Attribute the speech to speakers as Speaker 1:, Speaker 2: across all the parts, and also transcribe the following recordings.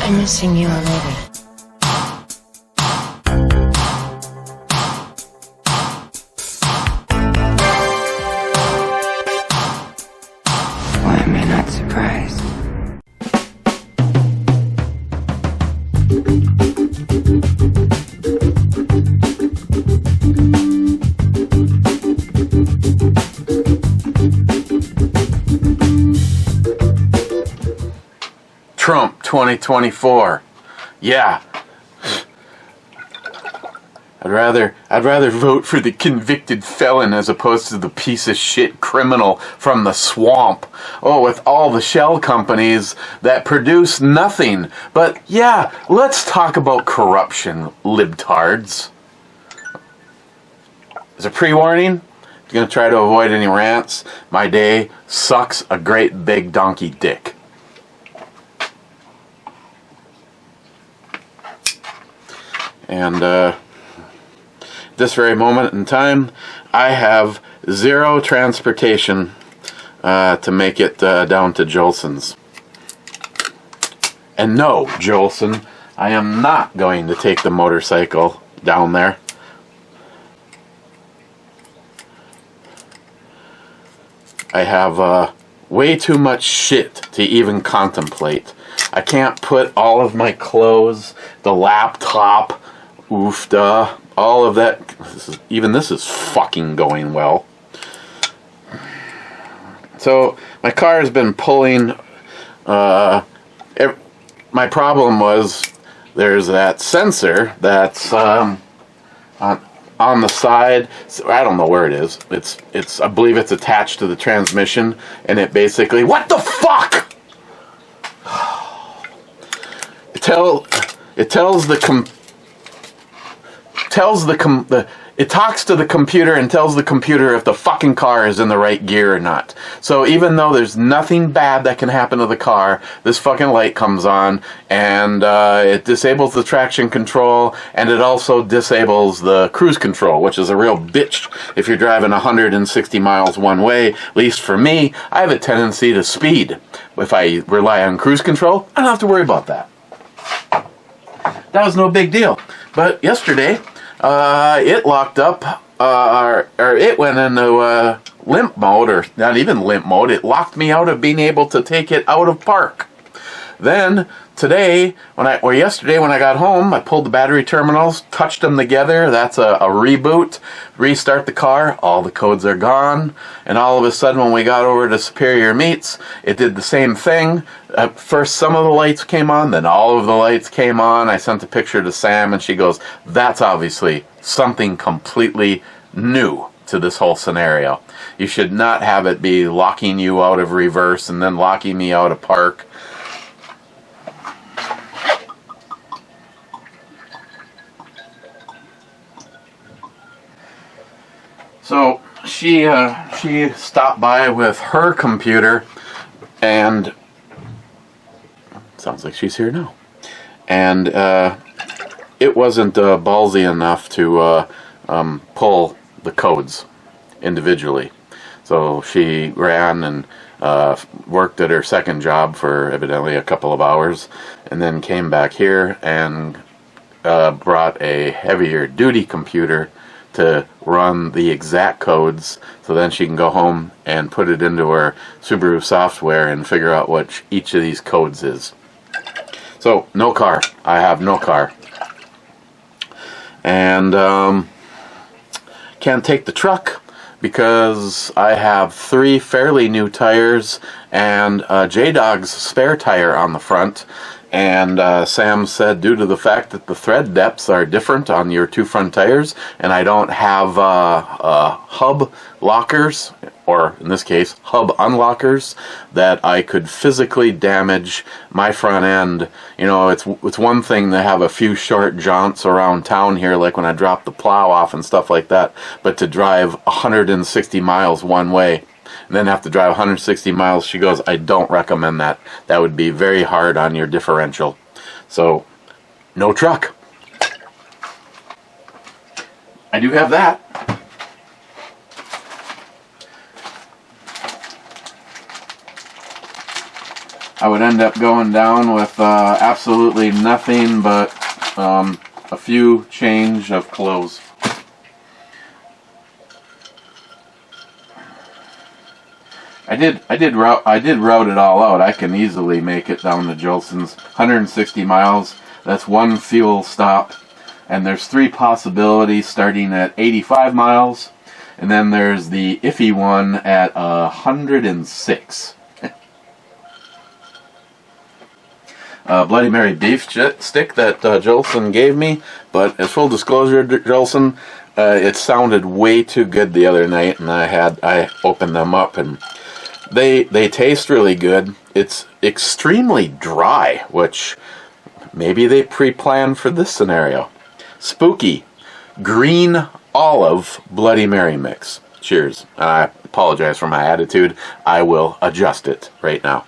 Speaker 1: I'm missing you already. Why am I not surprised?
Speaker 2: Trump 2024. Yeah. I'd rather vote for the convicted felon as opposed to the piece of shit criminal from the swamp. Oh, with all the shell companies that produce nothing. But yeah, let's talk about corruption, libtards. As a pre-warning, I'm going to try to avoid any rants. My day sucks a great big donkey dick. And this very moment in time, I have zero transportation to make it down to Jolson's. And no, Jolson, I am not going to take the motorcycle down there. I have way too much shit to even contemplate. I can't put all of my clothes, the laptop, oofda, all of that. This is fucking going well. So my car has been pulling. My problem was there's that sensor that's on the side. So I don't know where it is. It's I believe it's attached to the transmission, and it basically, what the fuck? It talks to the computer and tells the computer if the fucking car is in the right gear or not. So even though there's nothing bad that can happen to the car, this fucking light comes on, and it disables the traction control, and it also disables the cruise control, which is a real bitch if you're driving 160 miles one way. At least for me, I have a tendency to speed. If I rely on cruise control, I don't have to worry about that. That was no big deal. But yesterday, it locked up, or it went into limp mode, or not even limp mode. It locked me out of being able to take it out of park. Then today, yesterday when I got home, I pulled the battery terminals, touched them together. That's a reboot. Restart the car. All the codes are gone. And all of a sudden, when we got over to Superior Meats, it did the same thing. First, some of the lights came on, then all of the lights came on. I sent a picture to Sam, and she goes, "That's obviously something completely new to this whole scenario. You should not have it be locking you out of reverse and then locking me out of park." So she stopped by with her computer, and sounds like she's here now. And it wasn't ballsy enough to pull the codes individually. So she ran and worked at her second job for evidently a couple of hours, and then came back here and brought a heavier duty computer to run the exact codes, so then she can go home and put it into her Subaru software and figure out what each of these codes is. So, no car. I have no car. And can't take the truck because I have 3 fairly new tires and J-Dog's spare tire on the front. And Sam said, due to the fact that the thread depths are different on your 2 front tires, and I don't have hub lockers, or in this case, hub unlockers, that I could physically damage my front end. You know, it's one thing to have a few short jaunts around town here, like when I drop the plow off and stuff like that, but to drive 160 miles one way, and then have to drive 160 miles, she goes, I don't recommend that. That would be very hard on your differential. So, no truck. I do have that. I would end up going down with absolutely nothing but a few change of clothes. I did route it all out. I can easily make it down to Jolson's. 160 miles. That's one fuel stop, and there's 3 possibilities starting at 85 miles, and then there's the iffy one at 106. Bloody Mary beef stick that Jolson gave me, but as full disclosure, Jolson, it sounded way too good the other night, and I opened them up, and they taste really good. It's extremely dry, which maybe they pre-planned for this scenario. Spooky green olive Bloody Mary mix. Cheers. I apologize for my attitude. I will adjust it right now.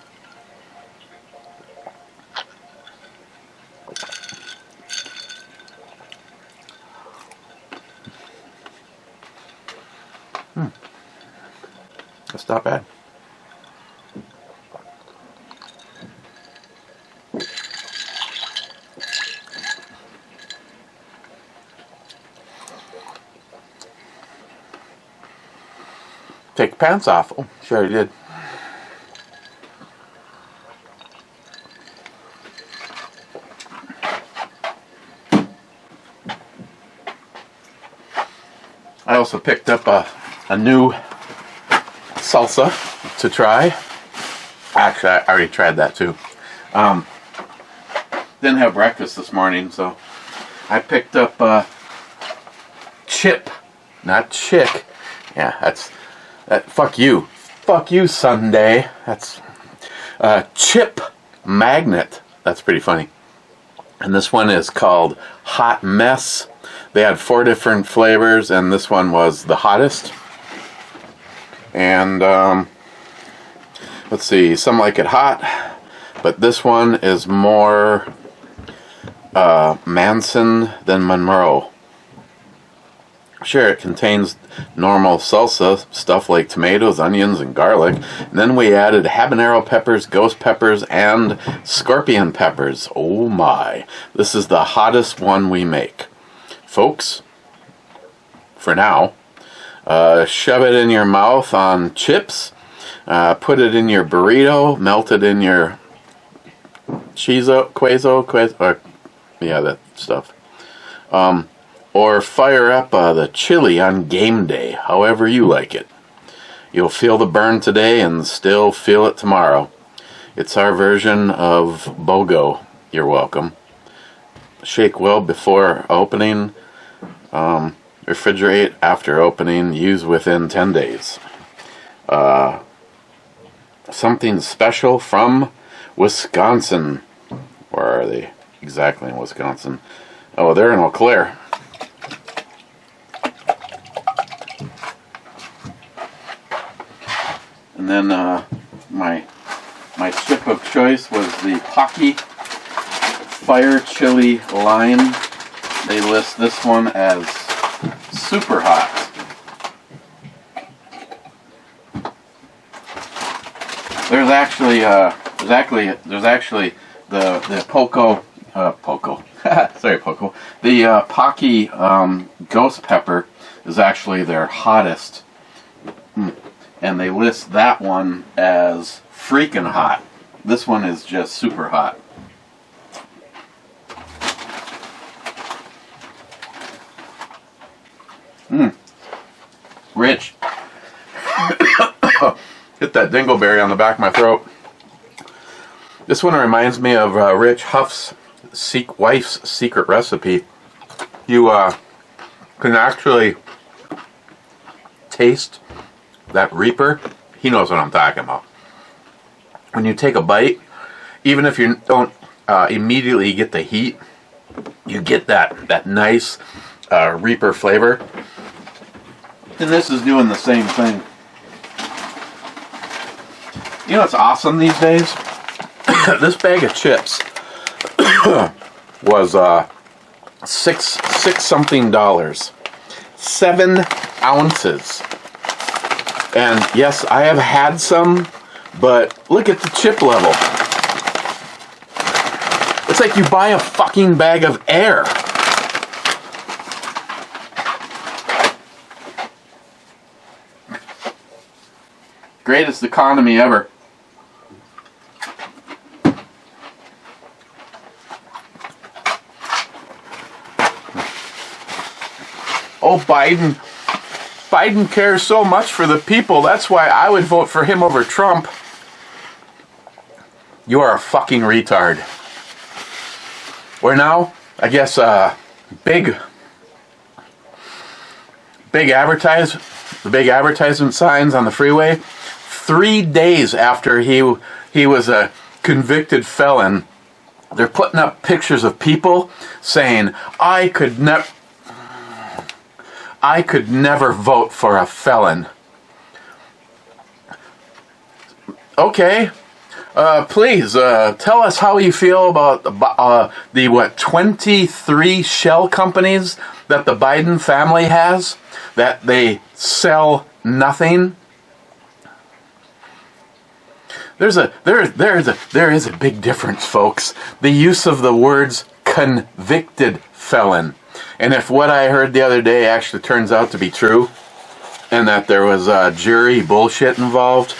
Speaker 2: That's not bad. Take your pants off. Oh, sure you did. I also picked up a new salsa to try. Actually, I already tried that too. Didn't have breakfast this morning, so I picked up chip, not chick. Yeah, that's that. Fuck you, Sunday. That's chip magnet. That's pretty funny. And this one is called Hot Mess. They had 4 different flavors, and this one was the hottest. And let's see, some like it hot, but this one is more Manson than Monroe. Sure, it contains normal salsa stuff like tomatoes, onions, and garlic. And then we added habanero peppers, ghost peppers, and scorpion peppers. Oh my, this is the hottest one we make. Folks, for now, shove it in your mouth on chips, put it in your burrito, melt it in your queso, yeah, that stuff. Or fire up the chili on game day, however you like it. You'll feel the burn today and still feel it tomorrow. It's our version of BOGO. You're welcome. Shake well before opening. Refrigerate after opening. Use within 10 days. Something special from Wisconsin. Where are they exactly in Wisconsin? Oh, they're in Eau Claire. And then my chip of choice was the Pocky Fire Chili Lime. They list this one as super hot. There's actually the Poco. Sorry, Poco. The Pocky Ghost Pepper is actually their hottest. And they list that one as freaking hot. This one is just super hot. Rich. Hit that dingleberry on the back of my throat. This one reminds me of Rich Huff's wife's secret recipe. You can actually taste that Reaper. He knows what I'm talking about. When you take a bite, even if you don't immediately get the heat, you get that nice Reaper flavor. And this is doing the same thing. You know what's awesome these days? This bag of chips was six something dollars. 7 ounces. And yes, I have had some, but look at the chip level. It's like you buy a fucking bag of air. Greatest economy ever. Oh, Biden. Biden cares so much for the people. That's why I would vote for him over Trump. You are a fucking retard. We're now, I guess, big advertisement signs on the freeway. 3 days after he was a convicted felon, they're putting up pictures of people saying, I could never vote for a felon. Okay. Please tell us how you feel about the 23 shell companies that the Biden family has, that they sell nothing. There is a big difference, folks. The use of the words convicted felon. And if what I heard the other day actually turns out to be true, and that there was jury bullshit involved,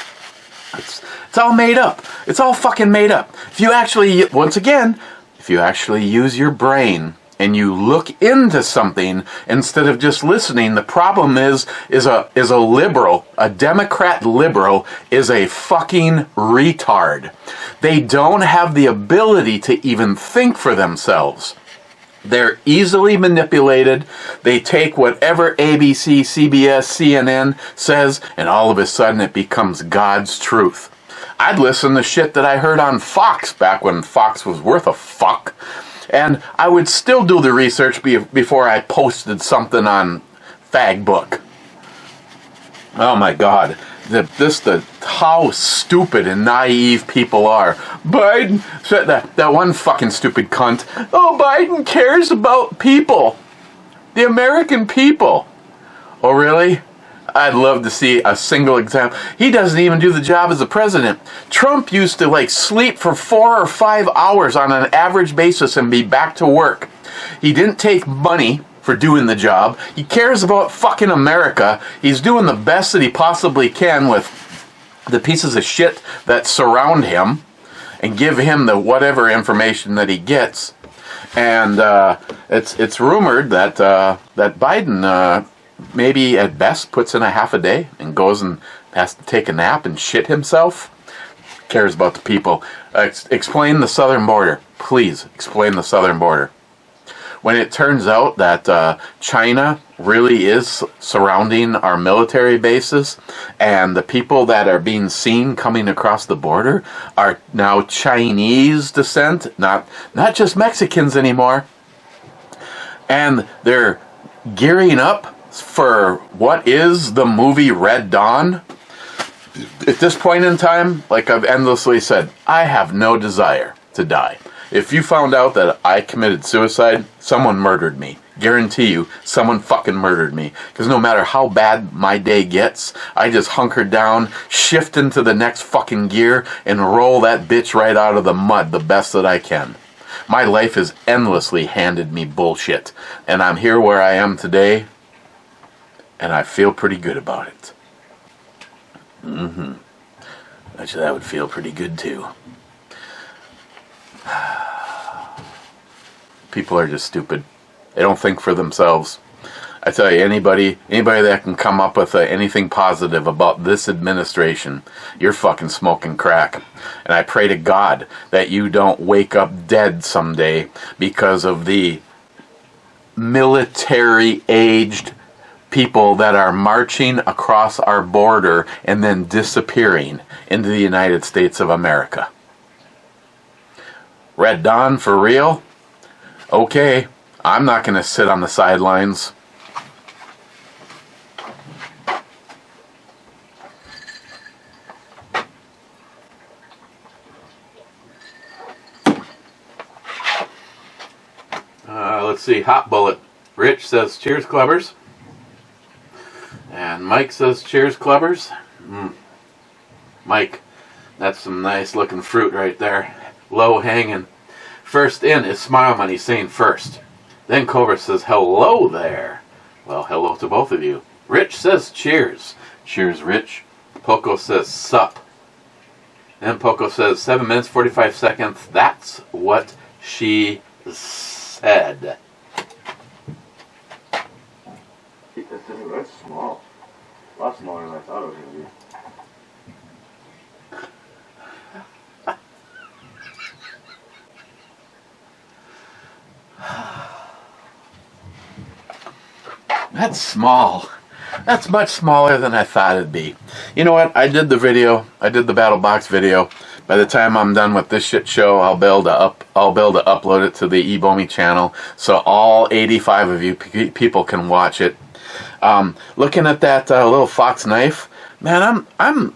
Speaker 2: it's all made up. It's all fucking made up. If you actually, once again, if you actually use your brain and you look into something instead of just listening, the problem is a liberal, a Democrat liberal is a fucking retard. They don't have the ability to even think for themselves. They're easily manipulated. They take whatever ABC, CBS, CNN says, and all of a sudden it becomes God's truth. I'd listen to shit that I heard on Fox back when Fox was worth a fuck. And I would still do the research before I posted something on Fagbook. Oh my God. How stupid and naive people are. Biden, that one fucking stupid cunt. Oh, Biden cares about people. The American people. Oh, really? I'd love to see a single example. He doesn't even do the job as a president. Trump used to sleep for 4 or 5 hours on an average basis and be back to work. He didn't take money for doing the job. He cares about fucking America. He's doing the best that he possibly can with the pieces of shit that surround him and give him the whatever information that he gets. And it's rumored that Biden maybe at best puts in a half a day and goes and has to take a nap and shit himself. Cares about the people. Explain the southern border. Please explain the southern border. When it turns out that China really is surrounding our military bases, and the people that are being seen coming across the border are now Chinese descent, not just Mexicans anymore, and they're gearing up for what is the movie Red Dawn. At this point in time, like I've endlessly said, I have no desire to die. If you found out that I committed suicide, someone murdered me. Guarantee you, someone fucking murdered me. Because no matter how bad my day gets, I just hunker down, shift into the next fucking gear, and roll that bitch right out of the mud the best that I can. My life has endlessly handed me bullshit. And I'm here where I am today, and I feel pretty good about it. Actually, that would feel pretty good too. People are just stupid. They don't think for themselves. I tell you, anybody that can come up with anything positive about this administration, you're fucking smoking crack. And I pray to God that you don't wake up dead someday because of the military-aged people that are marching across our border and then disappearing into the United States of America. Red Dawn for real? Okay, I'm not going to sit on the sidelines. Let's see, Hot Bullet. Rich says, cheers, clubbers. And Mike says, cheers, clubbers. Mike, that's some nice looking fruit right there. Low hanging. First in is Smile Money saying first. Then Cobra says, hello there. Well, hello to both of you. Rich says cheers. Cheers, Rich. Poco says sup. And Poco says 7 minutes, 45 seconds. That's what she said.
Speaker 3: That's small. A lot smaller than I thought it was going to be.
Speaker 2: That's small. That's much smaller than I thought it'd be. You know what? I did the video. I did the Battle Box video. By the time I'm done with this shit show, I'll be able to upload it to the Ebomi channel, so all 85 of you people can watch it. Looking at that little fox knife, man, I'm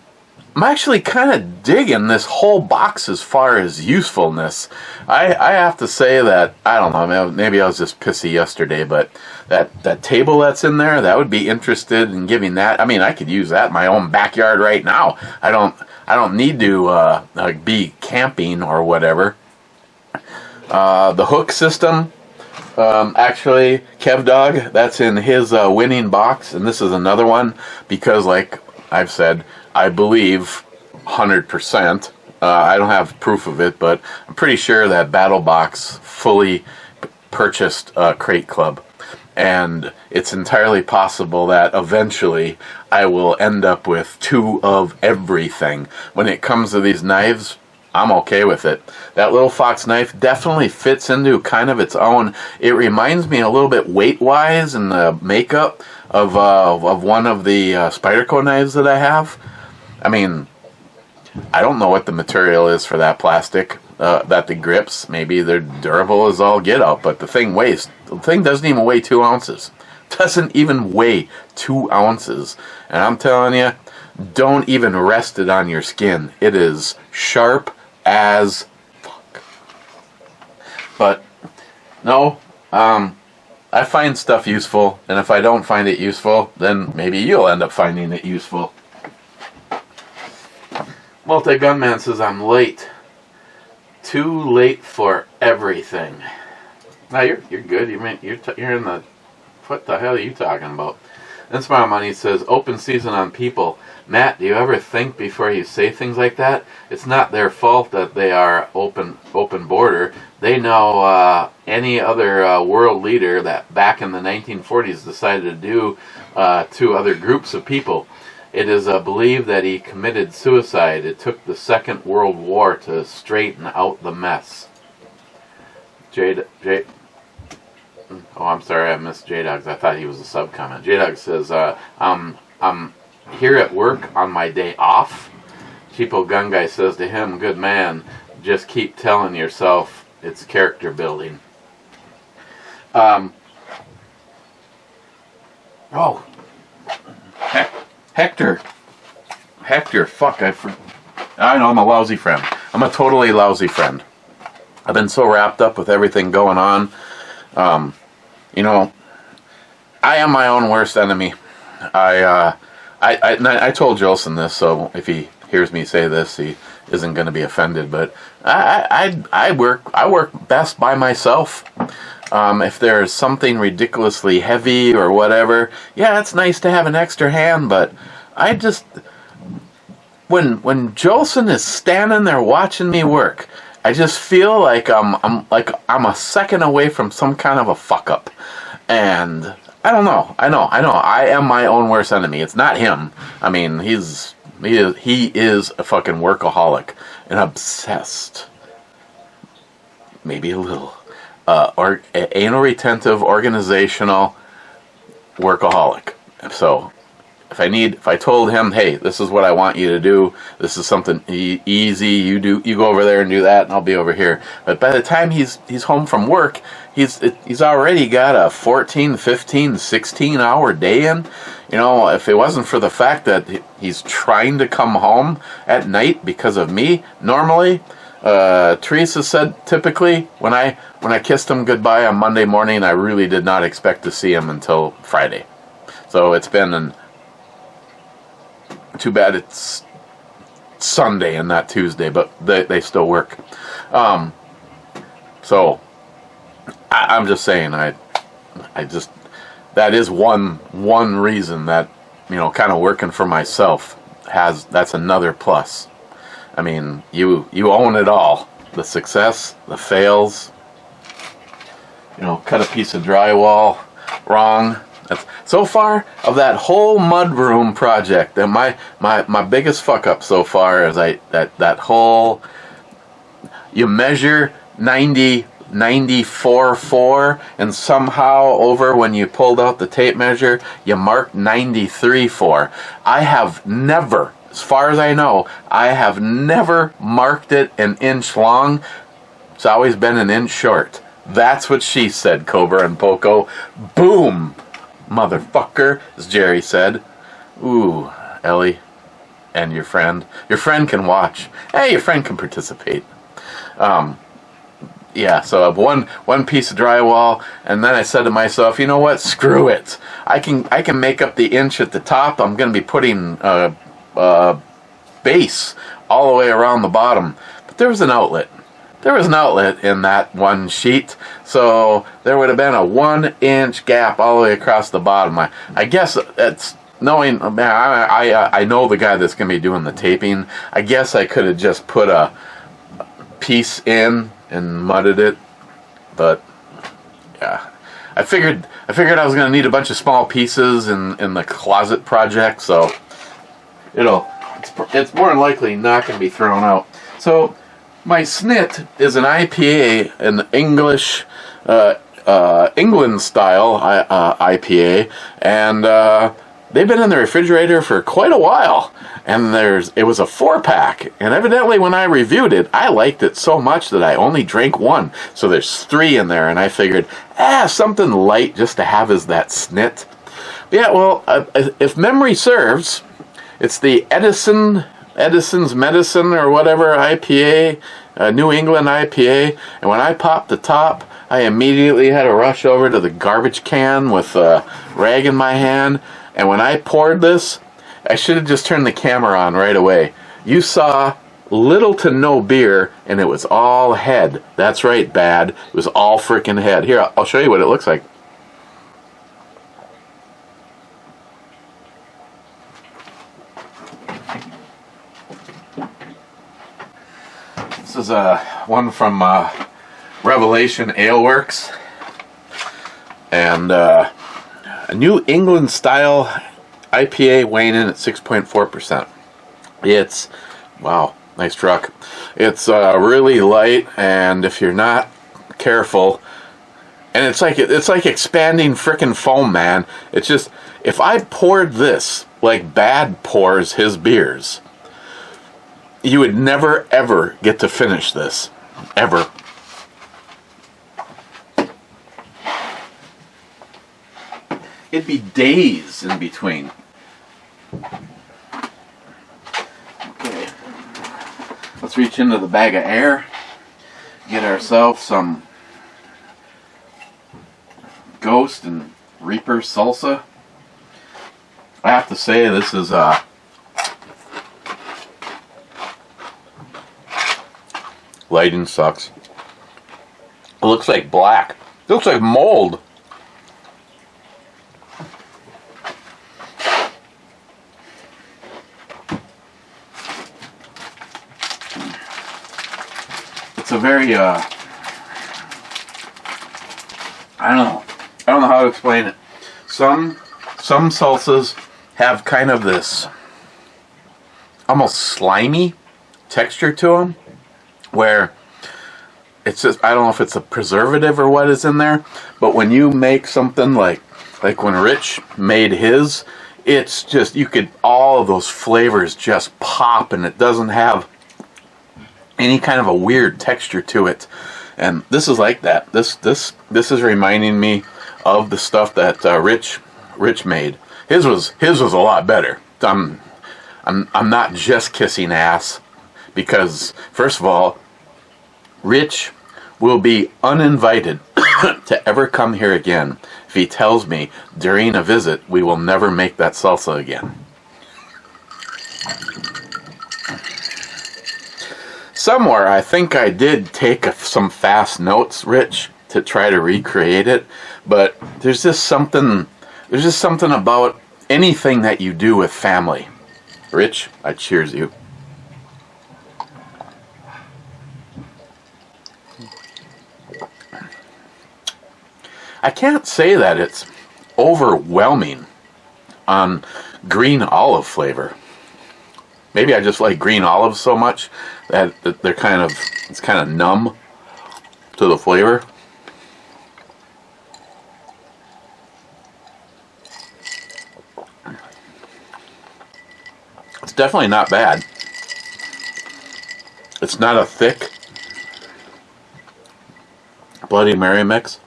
Speaker 2: actually kind of digging this whole box as far as usefulness. I have to say that, I don't know, maybe I was just pissy yesterday, but that table that's in there, that would be interested in giving that. I mean, I could use that in my own backyard right now. I don't need to be camping or whatever. The hook system, actually, Kev Dog, that's in his winning box, and this is another one because, like I've said, I believe 100%. I don't have proof of it, but I'm pretty sure that Battle Box fully purchased Crate Club. And it's entirely possible that eventually I will end up with 2 of everything. When it comes to these knives, I'm okay with it. That little fox knife definitely fits into kind of its own. It reminds me a little bit weight-wise and the makeup of one of the Spyderco knives that I have. I mean, I don't know what the material is for that plastic, that the grips. Maybe they're durable as all get out, but the thing doesn't even weigh 2 ounces. Doesn't even weigh 2 ounces. And I'm telling you, don't even rest it on your skin. It is sharp as fuck. But, no, I find stuff useful, and if I don't find it useful, then maybe you'll end up finding it useful. Multi-Gunman says, I'm late. Too late for everything. Now, you're good. You're in the... What the hell are you talking about? Then Smile Money says, open season on people. Matt, do you ever think before you say things like that? It's not their fault that they are open border. They know any other world leader that back in the 1940s decided to do to other groups of people. It is believed that he committed suicide. It took the Second World War to straighten out the mess. Oh, I'm sorry, I missed J-Dogs. I thought he was a sub-comment. J-Dog says, I'm here at work on my day off. Cheapo Gun Guy says to him, good man, just keep telling yourself it's character building. Hector, fuck, I know I'm a lousy friend. I'm a totally lousy friend. I've been so wrapped up with everything going on. You know, I am my own worst enemy. I told Jolson this, so if he hears me say this, he isn't going to be offended. But I work best by myself. If there's something ridiculously heavy or whatever, yeah, it's nice to have an extra hand. But I just, when Jolson is standing there watching me work, I just feel like I'm a second away from some kind of a fuck up. And I don't know. I know. I am my own worst enemy. It's not him. I mean, he is a fucking workaholic and obsessed. Maybe a little. Or anal retentive, organizational workaholic. So if I told him, hey, this is what I want you to do, this is something easy, you go over there and do that, and I'll be over here. But by the time he's home from work, he's already got a 14, 15, 16 hour day in. You know, if it wasn't for the fact that he's trying to come home at night because of me, normally, Teresa said typically when I kissed him goodbye on Monday morning, I really did not expect to see him until Friday. So it's been too bad it's Sunday and not Tuesday, but they still work. So I'm just saying, I just, that is one reason that, you know, kind of working for myself that's another plus. I mean, you own it all. The success, the fails. You know, cut a piece of drywall wrong. So far of that whole mudroom project, and my biggest fuck up so far is that whole, you measure 94.4 and somehow over when you pulled out the tape measure you marked 93.4. I have never, as far as I know, I have never marked it an inch long. It's always been an inch short. That's what she said, Cobra and Poco. Boom! Motherfucker, as Jerry said. Ooh, Ellie and your friend. Your friend can watch. Hey, your friend can participate. Yeah, so I have one piece of drywall, and then I said to myself, you know what? Screw it. I can make up the inch at the top. I'm going to be putting base all the way around the bottom. But there was an outlet. There was an outlet in that one sheet, so there would have been a 1-inch gap all the way across the bottom. I guess it's knowing, I know the guy that's going to be doing the taping. I guess I could have just put a piece in and mudded it, but yeah, I figured I was going to need a bunch of small pieces in the closet project, so it's more than likely not going to be thrown out. So my snit is an IPA, an English, England style IPA, and they've been in the refrigerator for quite a while. And it was a 4-pack, and evidently when I reviewed it, I liked it so much that I only drank one. So there's 3 in there, and I figured, something light just to have as that snit. Yeah, well, if memory serves, it's the Edison's Medicine or whatever IPA, New England IPA, and when I popped the top, I immediately had to rush over to the garbage can with a rag in my hand, and when I poured this, I should have just turned the camera on right away. You saw little to no beer, and it was all head. That's right, bad. It was all freaking head. Here, I'll show you what it looks like. This is one from Revelation Ale Works, and a New England style IPA weighing in at 6.4%. It's, wow, nice truck. It's really light, and if you're not careful, and it's like expanding frickin' foam, man. It's just, if I poured this like Bad pours his beers, you would never ever get to finish this, ever. It'd be days in between. Okay, let's reach into the bag of air, get ourselves some Ghost and Reaper salsa. I have to say, this is lighting sucks. It looks like black. It looks like mold. It's a very I don't know how to explain it. Some salsas have kind of this almost slimy texture to them, where it's just, I don't know if it's a preservative or what is in there, but when you make something like when Rich made his, it's just, you could, all of those flavors just pop, and it doesn't have any kind of a weird texture to it. And this is like that. This is reminding me of the stuff that Rich made. His was a lot better. I'm not just kissing ass, because first of all, Rich will be uninvited to ever come here again if he tells me during a visit we will never make that salsa again. somewhere I think I did take some fast notes, Rich, to try to recreate it, but there's just something about anything that you do with family. Rich, I cheers you. I can't say that it's overwhelming on green olive flavor. Maybe I just like green olives so much that they're it's kind of numb to the flavor. It's definitely not bad. It's not a thick Bloody Mary mix.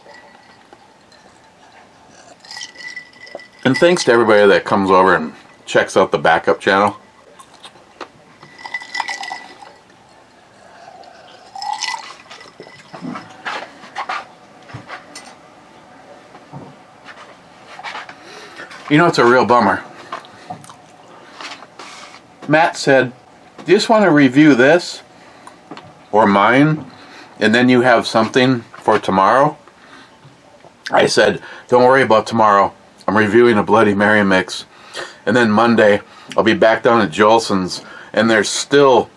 Speaker 2: And thanks to everybody that comes over and checks out the backup channel. You know, it's a real bummer. Matt said, do you just want to review this or mine and then you have something for tomorrow? I said, don't worry about tomorrow. I'm reviewing a Bloody Mary mix, and then Monday I'll be back down at Jolson's, and there's still,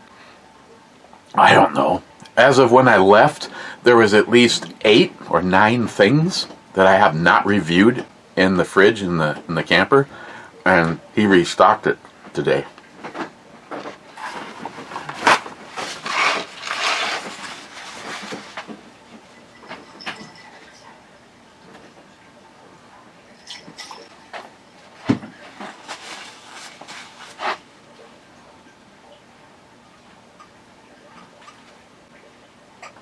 Speaker 2: I don't know, as of when I left, there was at least 8 or 9 things that I have not reviewed in the fridge in the camper, and he restocked it today.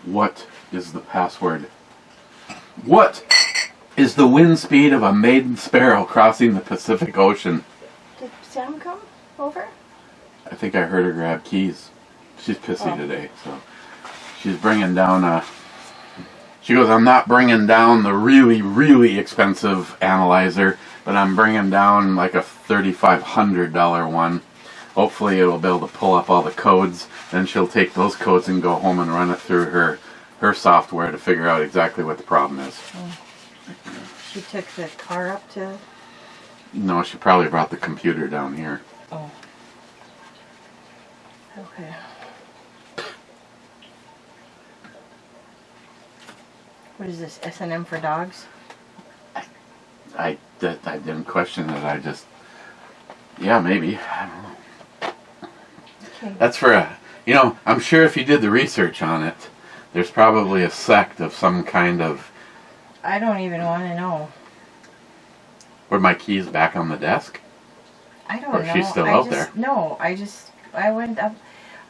Speaker 2: What is the password? What is the wind speed of a maiden sparrow crossing the Pacific Ocean?
Speaker 4: Did Sam come over?
Speaker 2: I think I heard her grab keys. She's pissy today, so she's bringing down she goes, I'm not bringing down the really, really expensive analyzer, but I'm bringing down like a $3,500 one. Hopefully it'll be able to pull up all the codes, then she'll take those codes and go home and run it through her software to figure out exactly what the problem is.
Speaker 4: Oh. She took the car up to...
Speaker 2: No, she probably brought the computer down here.
Speaker 4: Oh. Okay. What is this, S&M for dogs?
Speaker 2: I didn't question it, I just... Yeah, maybe. I don't know.
Speaker 4: Okay.
Speaker 2: That's for I'm sure if you did the research on it, there's probably a sect of some kind of...
Speaker 4: I don't even want to know.
Speaker 2: Were my keys back on the desk?
Speaker 4: I don't
Speaker 2: know. Or is she still out there?
Speaker 4: No, I went up,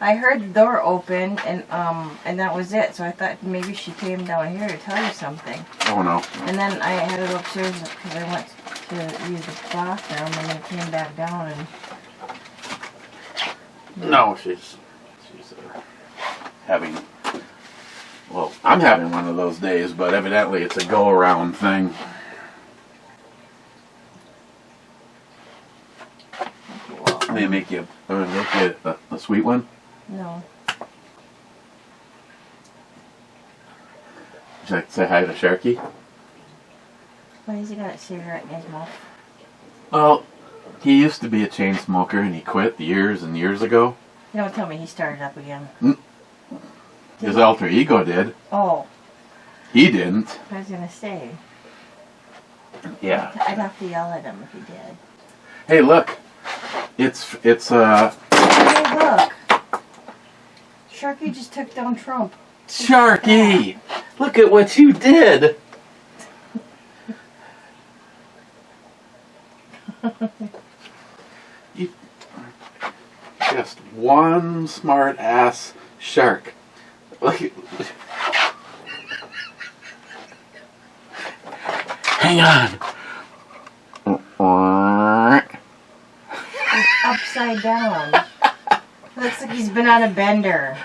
Speaker 4: I heard the door open and that was it. So I thought maybe she came down here to tell you something.
Speaker 2: Oh no.
Speaker 4: And then I had to go upstairs because I went to use the bathroom and then came back down and...
Speaker 2: No, she's having... Well, I'm having one of those days, but evidently it's a go-around thing. Let me make you a sweet one.
Speaker 4: No.
Speaker 2: Would you like to say hi to Sharky?
Speaker 4: Why has he got a cigarette in his mouth?
Speaker 2: Well, he used to be a chain smoker and he quit years and years ago.
Speaker 4: You don't tell me he started up again.
Speaker 2: His alter ego did.
Speaker 4: Oh.
Speaker 2: He didn't.
Speaker 4: I was going to say.
Speaker 2: Yeah.
Speaker 4: I'd have to yell at him if he did.
Speaker 2: Hey, look. It's
Speaker 4: Hey, look. Sharky just took down Trump.
Speaker 2: Sharky! Look at what you did! You just one smart ass shark. Look at... Hang on.
Speaker 4: He's upside down. Looks like he's been on a bender.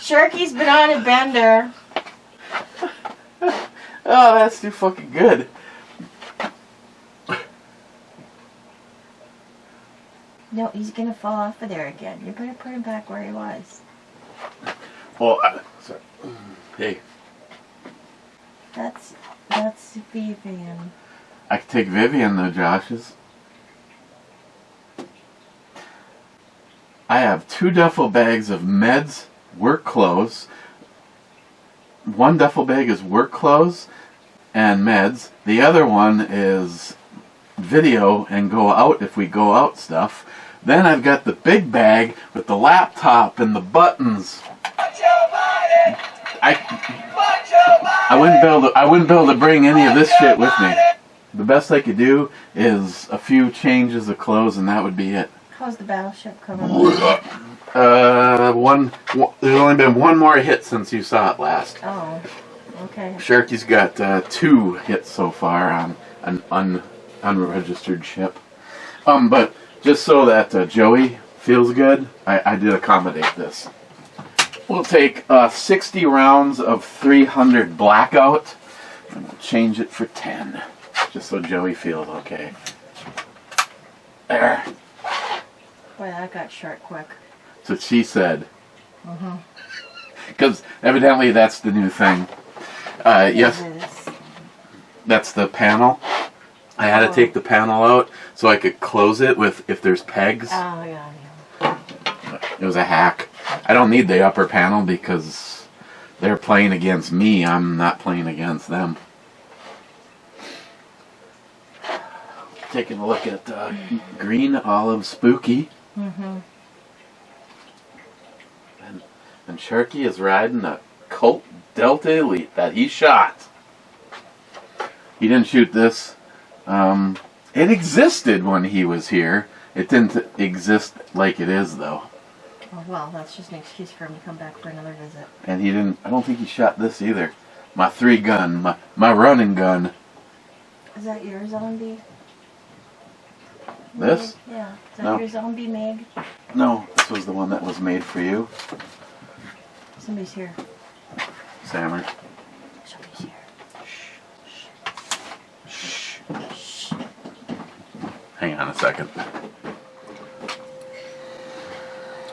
Speaker 4: Sharky's been on a bender.
Speaker 2: Oh, that's too fucking good.
Speaker 4: No, he's gonna fall off of there again. You better put him back where he was.
Speaker 2: Well, sorry. Hey,
Speaker 4: That's Vivian.
Speaker 2: I could take Vivian to Josh's. I have 2 duffel bags of meds, work clothes. 1 duffel bag is work clothes and meds. The other one is video and go out if we go out stuff. Then I've got the big bag with the laptop and the buttons. I wouldn't be able to bring any of this shit with me. The best I could do is a few changes of clothes and that would be it.
Speaker 4: How's the battleship coming?
Speaker 2: There's only been 1 more hit since you saw it last.
Speaker 4: Oh, okay.
Speaker 2: Sharky's got 2 hits so far on an unregistered ship. But just so that Joey feels good, I did accommodate this. We'll take 60 rounds of 300 blackout and we'll change it for 10. Just so Joey feels okay. There.
Speaker 4: Boy, that got short quick.
Speaker 2: That's what she said. Because evidently that's the new thing. Yes, that's the panel. I had to take the panel out so I could close it with if there's pegs.
Speaker 4: Oh, yeah.
Speaker 2: It was a hack. I don't need the upper panel because they're playing against me. I'm not playing against them. Taking a look at Green Olive Spooky. And Sharky is riding a Colt Delta Elite that he shot. He didn't shoot this. It existed when he was here. It didn't exist like it is though.
Speaker 4: Oh, well, that's just an excuse for him to come back for another visit.
Speaker 2: And he didn't, I don't think he shot this either. My 3 gun, my running gun.
Speaker 4: Is that your zombie?
Speaker 2: This?
Speaker 4: Meg? Yeah. Is that
Speaker 2: No.
Speaker 4: your zombie, Meg?
Speaker 2: No, this was the one that was made for you.
Speaker 4: Somebody's here.
Speaker 2: Sammer.
Speaker 4: Somebody's here.
Speaker 2: Shh. Hang on a second.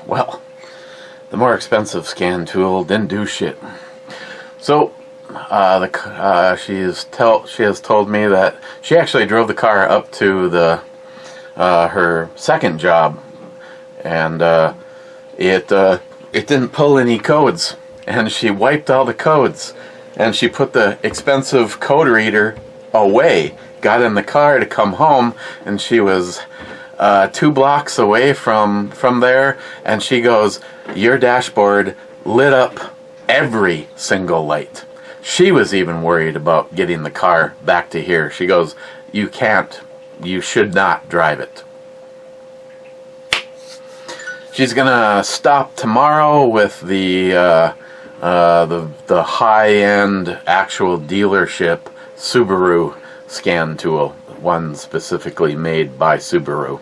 Speaker 2: Well, the more expensive scan tool didn't do shit. So, she has told me that she actually drove the car up to the her second job, and it didn't pull any codes, and she wiped all the codes, and she put the expensive code reader away. Got in the car to come home, and she was 2 blocks away from there, and she goes, "Your dashboard lit up every single light." She was even worried about getting the car back to here. She goes, you should not drive it. She's gonna stop tomorrow with the high-end actual dealership Subaru scan tool, one specifically made by Subaru.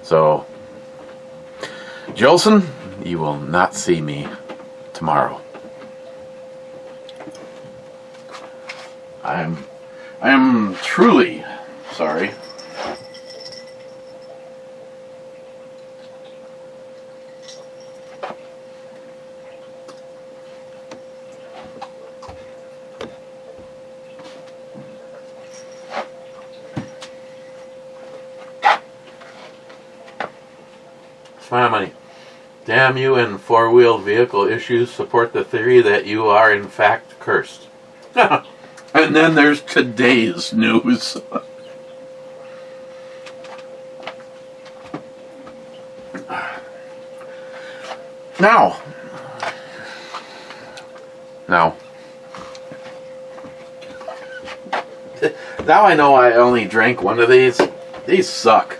Speaker 2: So, Jolson, you will not see me tomorrow. I am truly sorry. Smile money. Damn you and four-wheel vehicle issues support the theory that you are in fact cursed. And then there's today's news. Now, now I know I only drank one of these. These suck.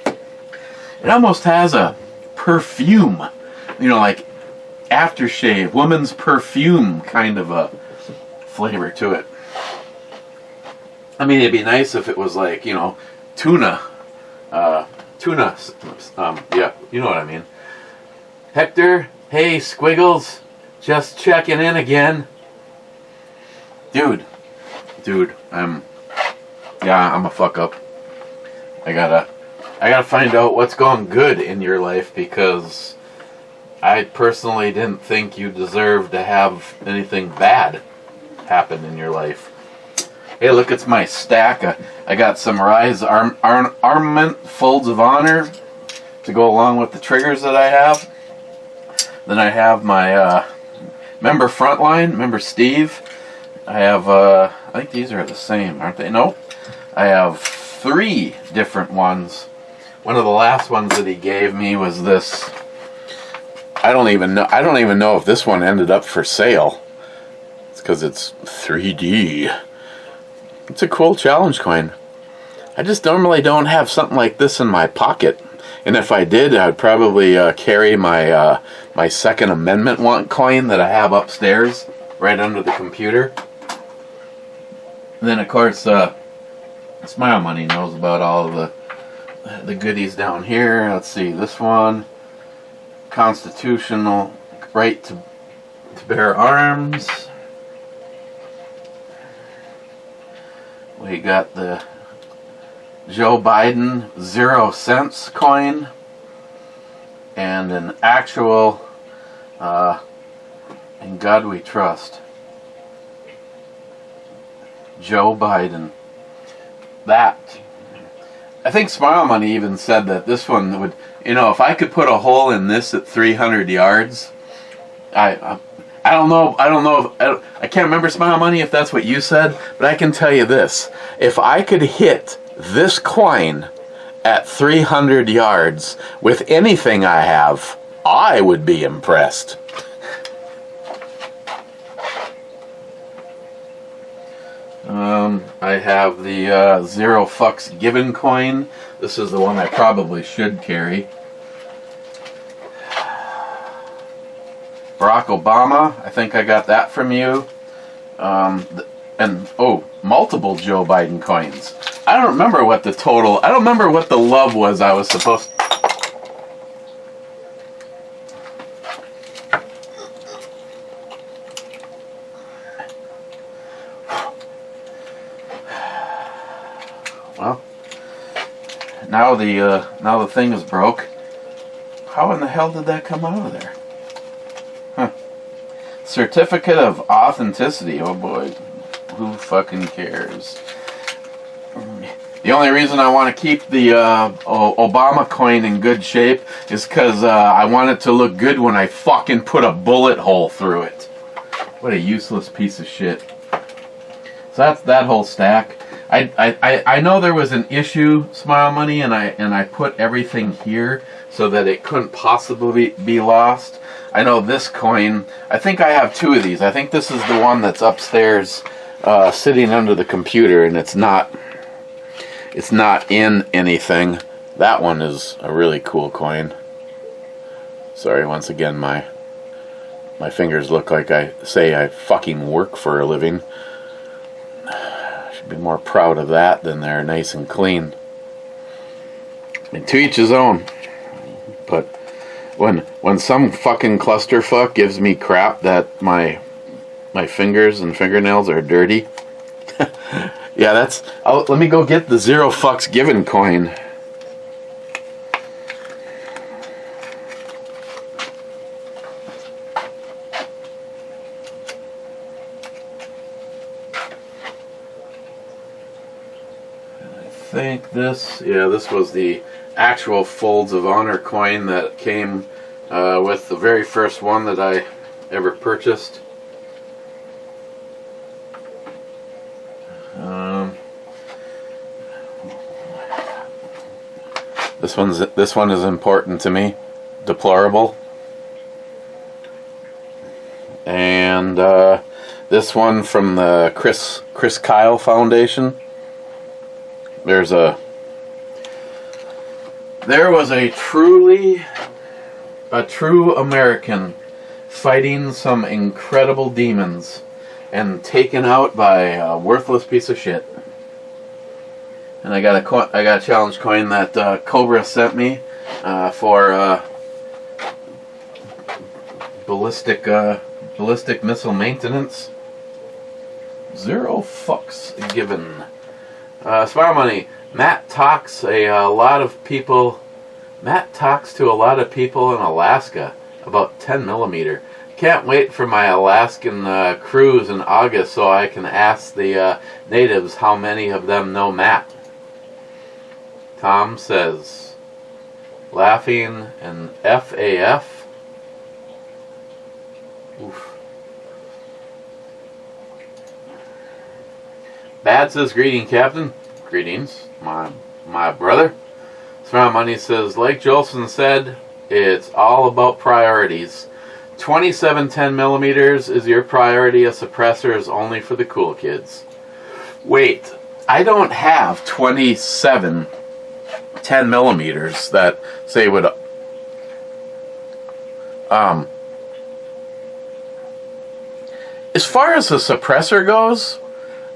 Speaker 2: It almost has a perfume, you know, like aftershave, woman's perfume kind of a flavor to it. I mean, it'd be nice if it was like, you know, tuna, yeah, you know what I mean. Hector, hey, Squiggles, just checking in again. Dude, I'm a fuck up. I gotta find out what's going good in your life, because I personally didn't think you deserved to have anything bad happen in your life. Hey, look, it's my stack. I got some Rise Armament Folds of Honor to go along with the triggers that I have. Then I have my member Frontline, member Steve. I have, I think these are the same, aren't they? No. I have 3 different ones. One of the last ones that he gave me was this. I don't even know if this one ended up for sale. It's because it's 3D. It's a cool challenge coin. I just normally don't have something like this in my pocket. And if I did, I'd probably carry my my Second Amendment coin that I have upstairs, right under the computer. And then, of course, Smile Money knows about all of the goodies down here. Let's see, this one, constitutional right to bear arms. We got the Joe Biden 0 cents coin, and an actual In God We Trust Joe Biden. That, I think Smile Money even said that this one would, you know, if I could put a hole in this at 300 yards, I don't know if, I can't remember, Smile Money, if that's what you said, but I can tell you this. If I could hit this coin at 300 yards with anything I have, I would be impressed. I have the 0 fucks given coin. This is the one I probably should carry. Barack Obama, I think I got that from you. And, oh, multiple Joe Biden coins. I don't remember what the total, I don't remember what the love was I was supposed to. Well, now the thing is broke. How in the hell did that come out of there? Huh. Certificate of authenticity. Oh boy, who fucking cares? The only reason I want to keep the Obama coin in good shape is because I want it to look good when I fucking put a bullet hole through it. What a useless piece of shit. So that's that whole stack. I know there was an issue, Smile Money, and I put everything here so that it couldn't possibly be lost. I know this coin, I think I have 2 of these. I think this is the one that's upstairs sitting under the computer, and it's not in anything. That one is a really cool coin. Sorry, once again, my fingers look like I say I fucking work for a living. Be more proud of that than they're nice and clean. And to each his own. But when some fucking clusterfuck gives me crap that my fingers and fingernails are dirty, yeah, that's. Let me go get the 0 fucks given coin. I think this was the actual Folds of Honor coin that came with the very first one that I ever purchased. This one is important to me. Deplorable. And this one from the Chris Kyle Foundation. There was a true American fighting some incredible demons and taken out by a worthless piece of shit. And I got a challenge coin that Cobra sent me for ballistic missile maintenance. 0 fucks given. Smart Money. Matt talks to a lot of people in Alaska about 10 millimeter. Can't wait for my Alaskan cruise in August so I can ask the natives how many of them know Matt. Tom says, laughing and FAF. Oof. Bad says, greeting, Captain. Greetings, my brother. Smart Money says, like Jolson said, it's all about priorities. 27 10mm is your priority. A suppressor is only for the cool kids. Wait, I don't have 27 10mm that say would as far as the suppressor goes,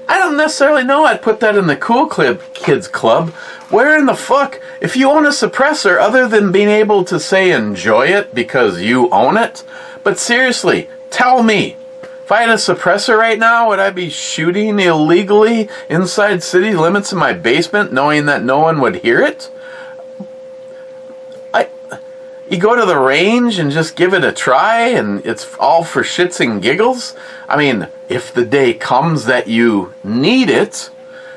Speaker 2: I don't necessarily know I'd put that in the cool kids club. Where in the fuck, if you own a suppressor, other than being able to say enjoy it because you own it, but seriously, tell me, if I had a suppressor right now, would I be shooting illegally inside city limits in my basement knowing that no one would hear it? You go to the range and just give it a try and it's all for shits and giggles? I mean, if the day comes that you need it,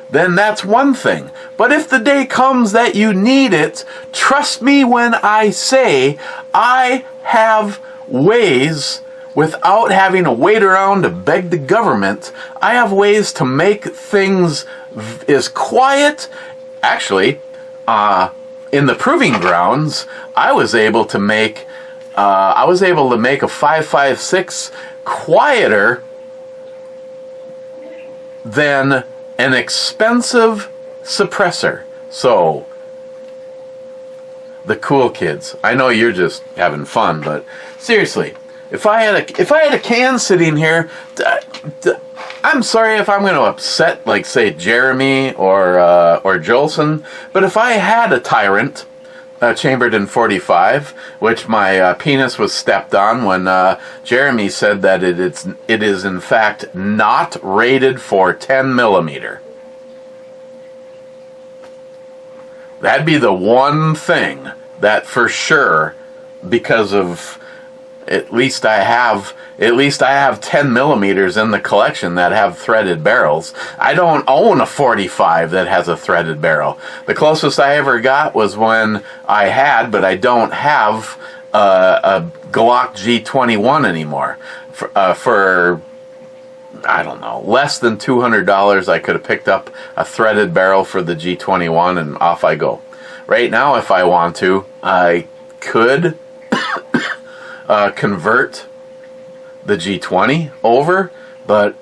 Speaker 2: then that's one thing. But if the day comes that you need it, trust me when I say I have ways, without having to wait around to beg the government, I have ways to make things as quiet. Actually, in the proving grounds, I was able to make a 5.56 quieter than an expensive suppressor. So, the cool kids, I know you're just having fun, but seriously, if I had a can sitting here, I'm sorry if I'm going to upset, like, say, Jeremy or Jolson, but if I had a Tyrant chambered in 45, which my penis was stepped on when Jeremy said that it is in fact not rated for 10mm. That'd be the one thing that for sure, because of at least I have 10mm in the collection that have threaded barrels. I don't own a 45 that has a threaded barrel. The closest I ever got was when I had, but I don't have a Glock G21 anymore. For I don't know, less than $200, I could have picked up a threaded barrel for the G21 and off I go. Right now, if I want to, I could convert the G20 over, but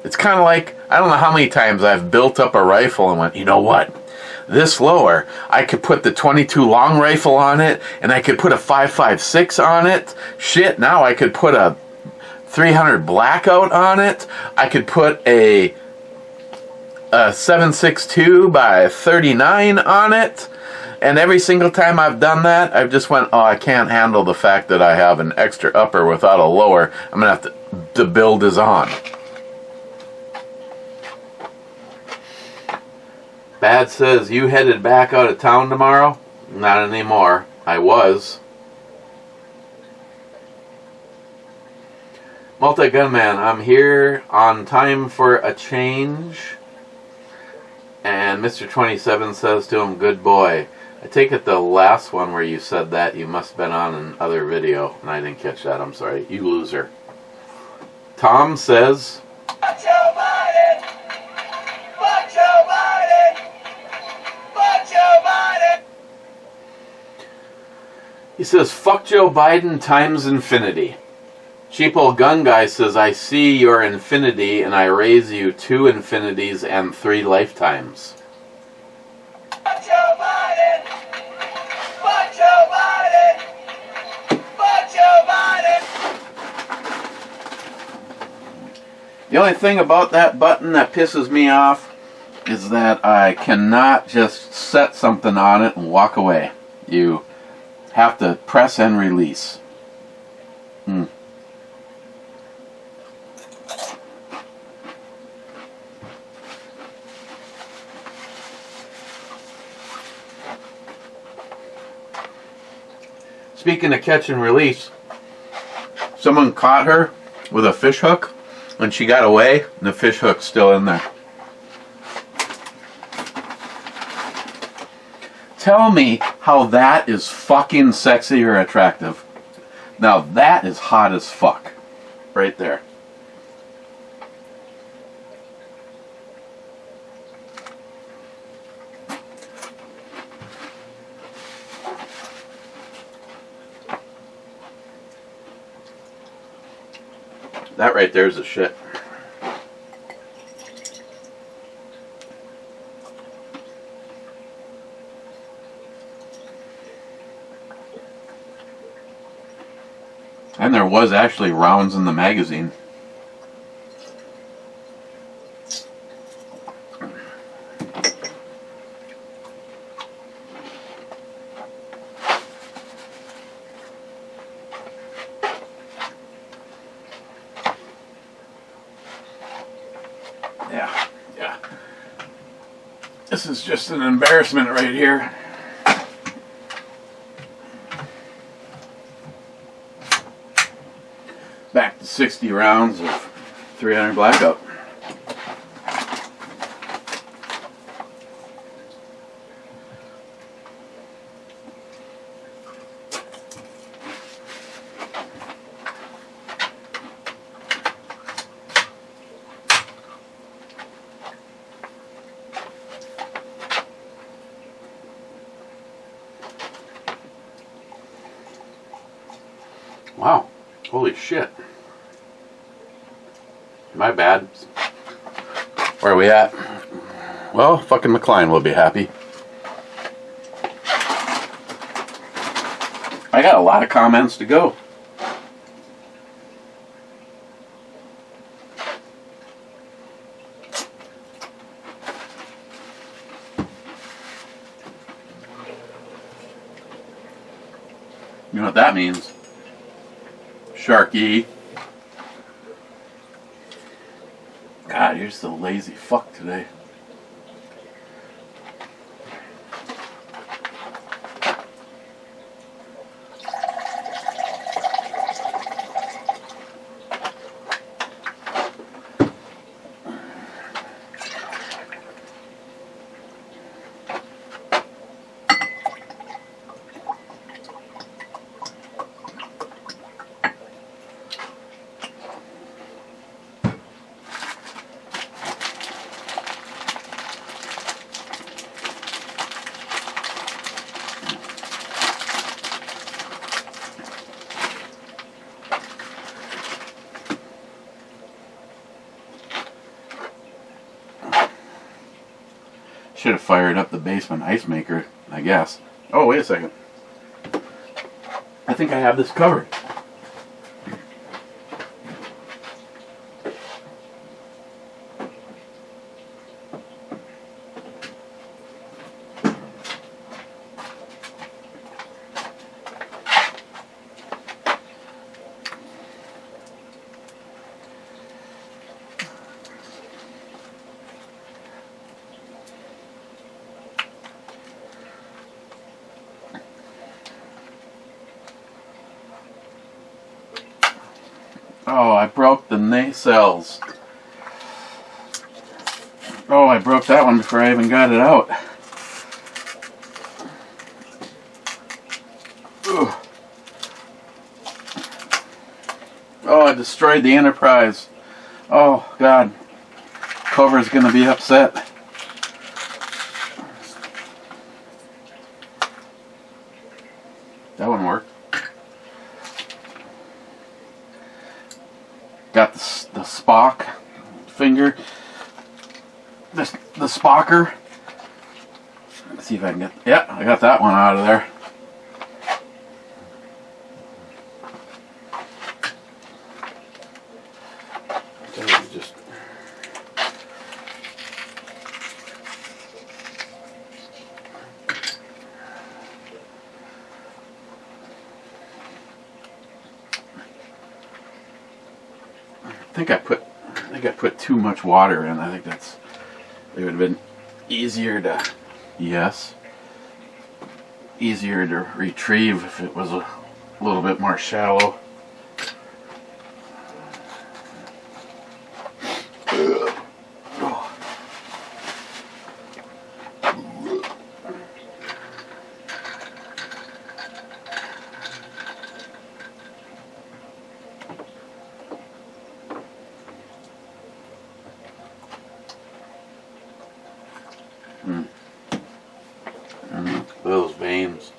Speaker 2: it's kind of like, I don't know how many times I've built up a rifle and went, you know what, this lower, I could put the 22 long rifle on it, and I could put a 5.56 on it. Shit, now I could put a 300 blackout on it. I could put a 7.62 by 39 on it. And every single time I've done that, I've just went, oh, I can't handle the fact that I have an extra upper without a lower. I'm going to have to, the build is on. Bad says, you headed back out of town tomorrow? Not anymore. I was. Multi-Gunman, I'm here on time for a change. And Mr. 27 says to him, good boy. I take it the last one where you said that, you must have been on another video, and I didn't catch that, I'm sorry. You loser. Tom says, fuck Joe Biden! Fuck Joe Biden! Fuck Joe Biden! He says, fuck Joe Biden times infinity. Cheap old gun guy says, I see your infinity and I raise you 2 infinities and 3 lifetimes. Fuck Joe Biden! Fuck Joe Biden! Fuck Joe Biden! The only thing about that button that pisses me off is that I cannot just set something on it and walk away. You have to press and release. speaking of catch and release, someone caught her with a fish hook, and she got away, and the fish hook's still in there. Tell me how that is fucking sexy or attractive. Now that is hot as fuck. Right there. That right there is a shit. And there was actually rounds in the magazine. Yeah. This is just an embarrassment right here. Back to 60 rounds of 300 blackout. Wow, holy shit. My bad. Where are we at? Well, fucking McLean will be happy. I got a lot of comments to go. You know what that means? Sharky. God, you're so lazy fuck today. Should have fired up the basement ice maker, I guess. Oh, wait a second. I think I have this covered. Oh, I broke the nacelles. Oh, I broke that one before I even got it out. Ugh. Oh, I destroyed the Enterprise. Oh, God. Cover's gonna be upset. That one worked. Got the Spock finger, the Spocker. Let's see if I can get. Yeah, I got that one out of there. Just I think I put too much water in. I think it would have been easier to, yes, easier to retrieve if it was a little bit more shallow. Those veins.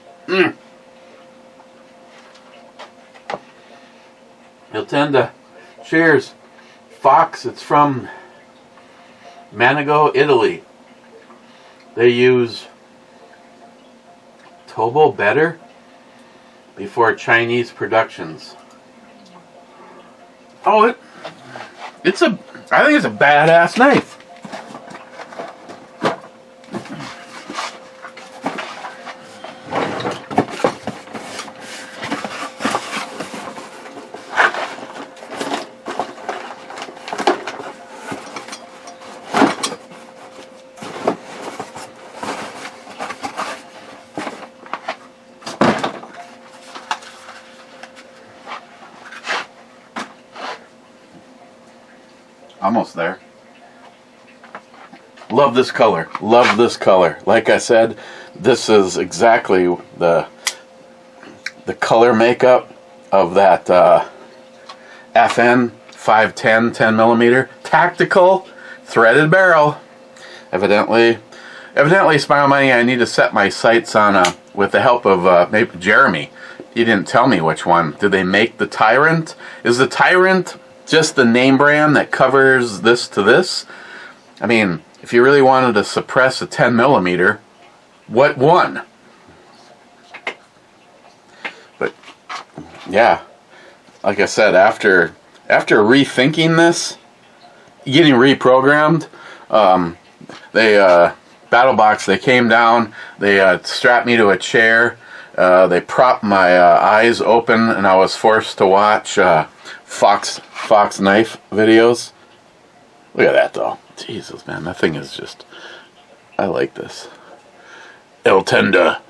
Speaker 2: You'll tend to. Cheers. Fox, it's from Manigo, Italy. They use Tobo better before Chinese productions. Oh, I think it's a badass knife. Almost there. Love this color. Love this color. Like I said, this is exactly the color makeup of that FN 510 10mm tactical threaded barrel. Evidently, Smile Money, I need to set my sights on with the help of maybe Jeremy. He didn't tell me which one. Did they make the Tyrant? Is the Tyrant just the name brand that covers this to this? I mean, if you really wanted to suppress a 10mm, what one? But yeah, like I said, after rethinking this, getting reprogrammed, they BattleBox, they came down, they strapped me to a chair, they propped my eyes open, and I was forced to watch Fox knife videos. Look at that though. Jesus, man, that thing is just, I like this. El Tenda.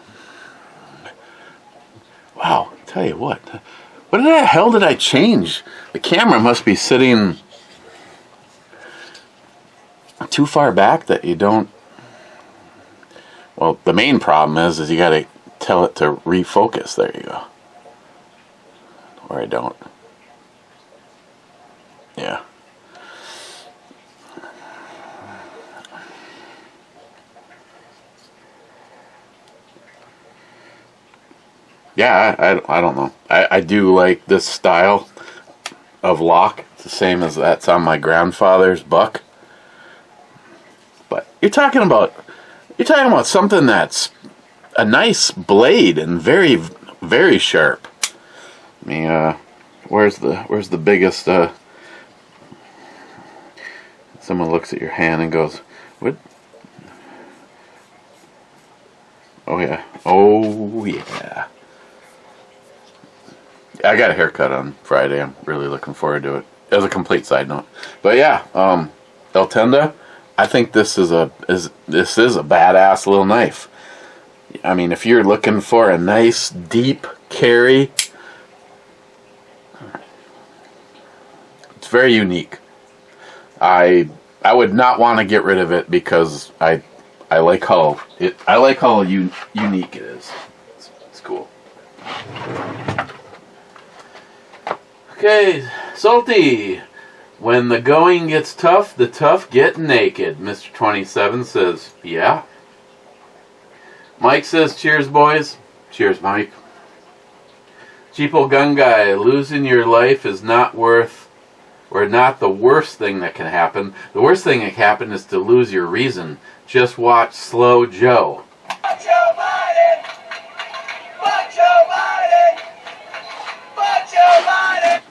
Speaker 2: Wow, tell you what the hell did I change? The camera must be sitting too far back that you don't. Well, the main problem is you gotta tell it to refocus. There you go. Or I don't. Yeah. Yeah, I don't know. I do like this style of lock. It's the same as that's on my grandfather's buck. But you're talking about something that's a nice blade and very, very sharp. I mean, where's the biggest? Someone looks at your hand and goes, "What?" Oh yeah. Oh yeah. I got a haircut on Friday. I'm really looking forward to it. As a complete side note, but yeah, El Tenda. I think this is a badass little knife. I mean, if you're looking for a nice deep carry, it's very unique. I would not want to get rid of it because I like how unique it is. It's cool. Okay, Salty. When the going gets tough, the tough get naked. Mr. 27 says, yeah. Mike says, cheers, boys. Cheers, Mike. Cheapo Gun Guy, losing your life is not the worst thing that can happen. The worst thing that can happen is to lose your reason. Just watch Slow Joe.
Speaker 5: Fuck Joe Biden! Fuck Joe Biden! Fuck Joe Biden!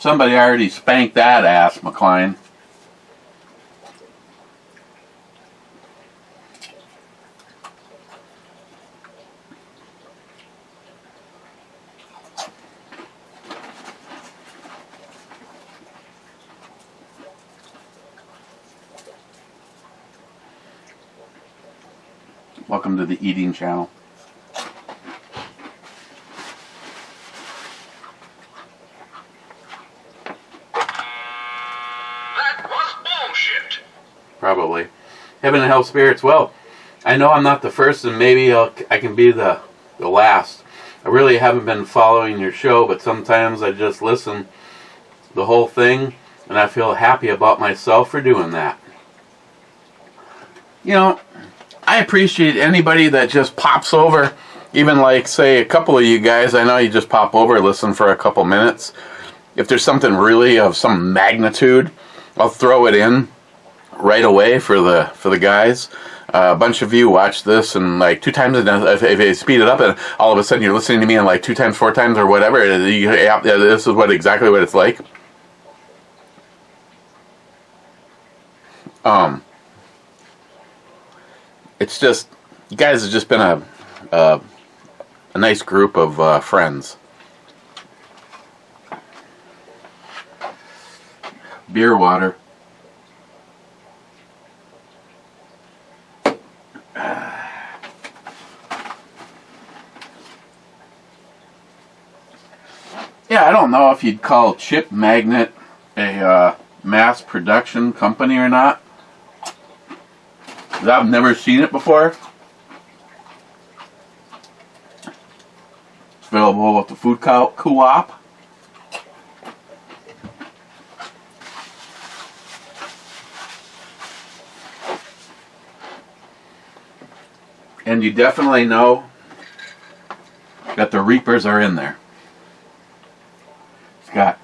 Speaker 2: Somebody already spanked that ass, McLean. Welcome to the eating channel.
Speaker 5: That was bullshit.
Speaker 2: Probably. Heaven and hell spirits. Well, I know I'm not the first, and maybe I can be the last. I really haven't been following your show, but sometimes I just listen the whole thing, and I feel happy about myself for doing that. You know, I appreciate anybody that just pops over, even like, say, a couple of you guys. I know you just pop over, listen for a couple minutes. If there's something really of some magnitude, I'll throw it in right away for the guys. A bunch of you watch this and like 2 times, if you speed it up and all of a sudden you're listening to me in like 2 times, 4 times or whatever, yeah, this is exactly what it's like. It's just, you guys have just been a nice group of friends. Beer water. Yeah, I don't know if you'd call Chip Magnet a mass production company or not. 'Cause I've never seen it before. It's available at the food co-op. And you definitely know that the Reapers are in there. It's got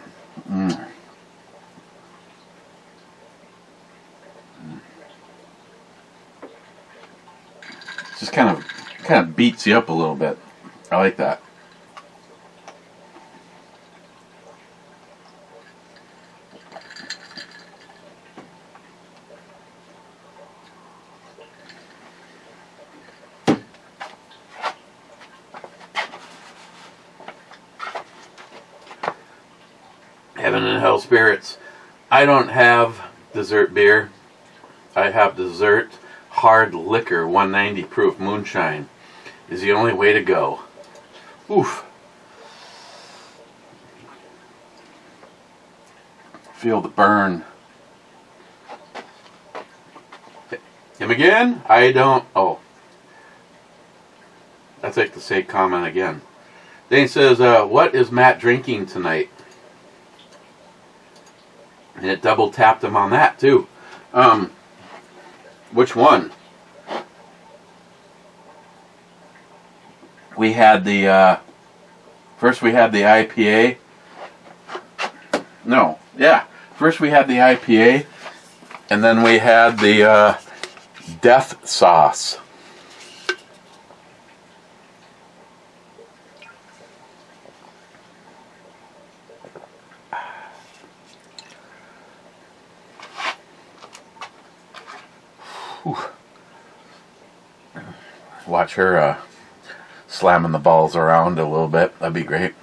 Speaker 2: It just kind of beats you up a little bit. I like that. Heaven and hell spirits. I don't have dessert beer. I have dessert hard liquor, 190 proof moonshine is the only way to go. Oof. Feel the burn. Him again? I don't. Oh. That's like the same comment again. Then he says, what is Matt drinking tonight? And it double tapped him on that too. Which one? We had the first we had the IPA. No, yeah. First we had the IPA, and then we had the death sauce. Whew. Watch her slamming the balls around a little bit. That'd be great.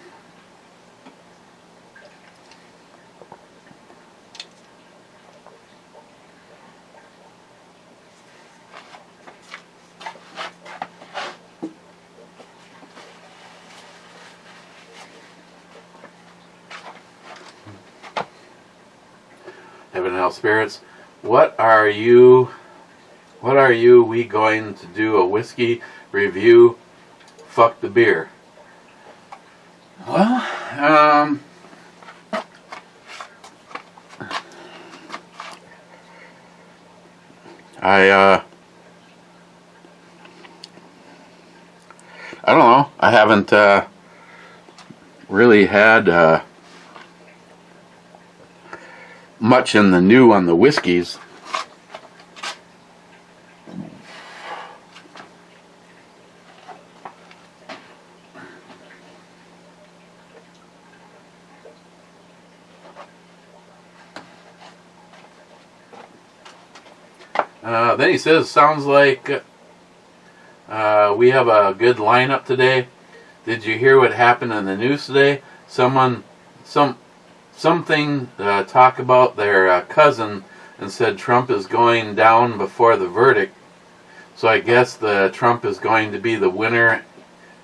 Speaker 2: Heaven and hell spirits, what are you we going to do a whiskey review? Fuck the beer. Well, I don't know. I haven't really had much in the new on the whiskeys. Then he says, sounds like we have a good lineup today. Did you hear what happened in the news today? Something talk about their cousin and said Trump is going down before the verdict. So I guess the Trump is going to be the winner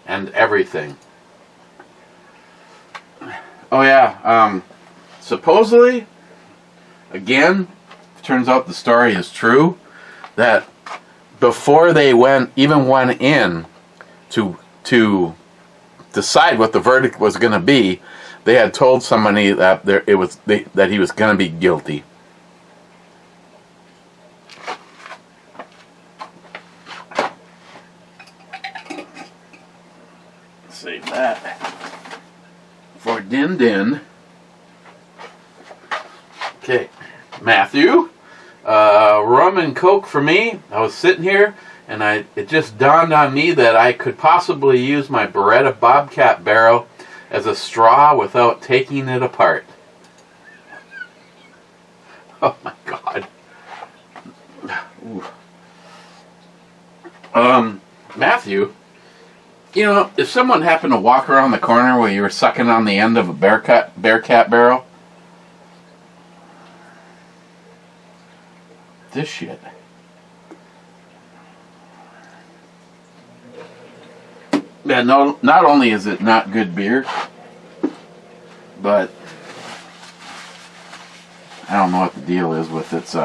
Speaker 2: and everything. Oh yeah, supposedly, again, turns out the story is true, that before they even went in to decide what the verdict was going to be, they had told somebody that that he was going to be guilty. Save that for Din Din. Okay, Matthew, rum and coke for me. I was sitting here, and it just dawned on me that I could possibly use my Beretta Bobcat barrel as a straw without taking it apart. Oh my God. Matthew, you know, if someone happened to walk around the corner where you were sucking on the end of a Bearcat barrel, this shit. Yeah, no, not only is it not good beer, but I don't know what the deal is with its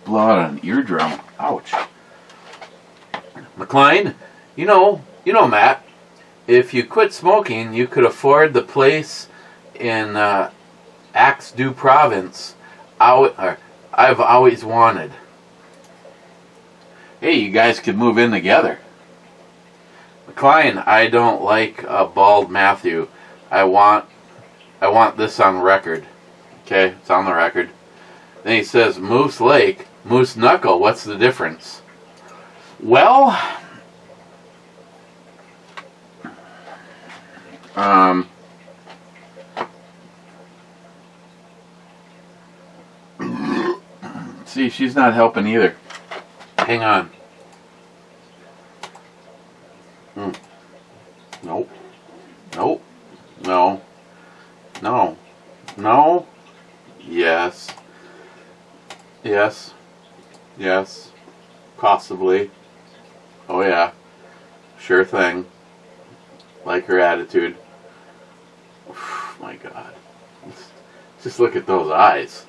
Speaker 2: blow out an eardrum. Ouch. McLean, you know, Matt, if you quit smoking, you could afford the place in Axe-du Province I've always wanted. Hey, you guys could move in together. McLean, I don't like a bald Matthew. I want this on record. Okay, it's on the record. Then he says, Moose Lake, Moose Knuckle, what's the difference? Well, see, she's not helping either. Hang on. Nope. Nope. No. No. No. Yes. Yes. Yes. Possibly. Oh yeah. Sure thing. Like her attitude. My God. Just look at those eyes.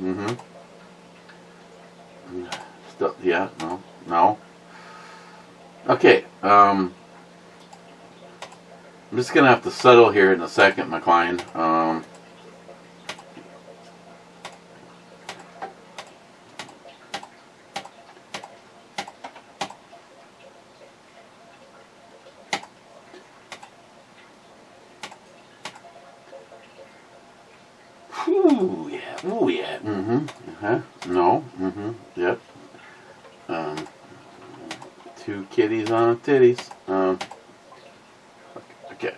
Speaker 2: Mm-hmm. Still, yeah, no. No. Okay, I'm just gonna have to settle here in a second, McLean. Ooh, yeah. Ooh, yeah. Mm-hmm. Uh-huh. No. Mm-hmm. Yep. Two kitties on titties. Okay.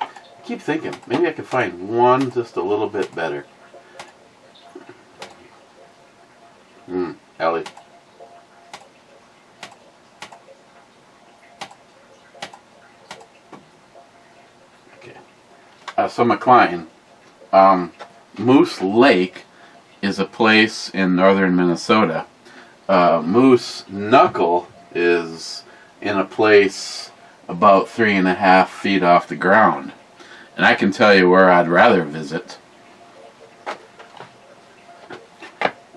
Speaker 2: I keep thinking, maybe I could find one just a little bit better. Ellie. Okay. So McLean, Moose Lake is a place in northern Minnesota. Moose Knuckle is in a place about 3.5 feet off the ground. And I can tell you where I'd rather visit.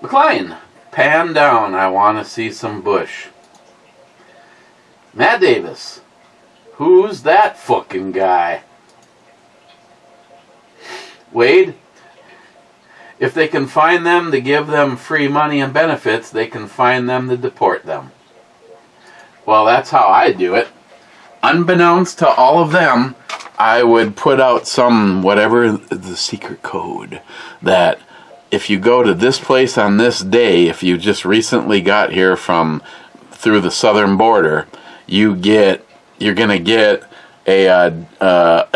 Speaker 2: McLean, pan down. I want to see some bush. Matt Davis, who's that fucking guy? Wade, if they can find them to give them free money and benefits, they can find them to deport them. Well, that's how I do it. Unbeknownst to all of them, I would put out some, whatever the secret code, that if you go to this place on this day, if you just recently got here from through the southern border, you're gonna get a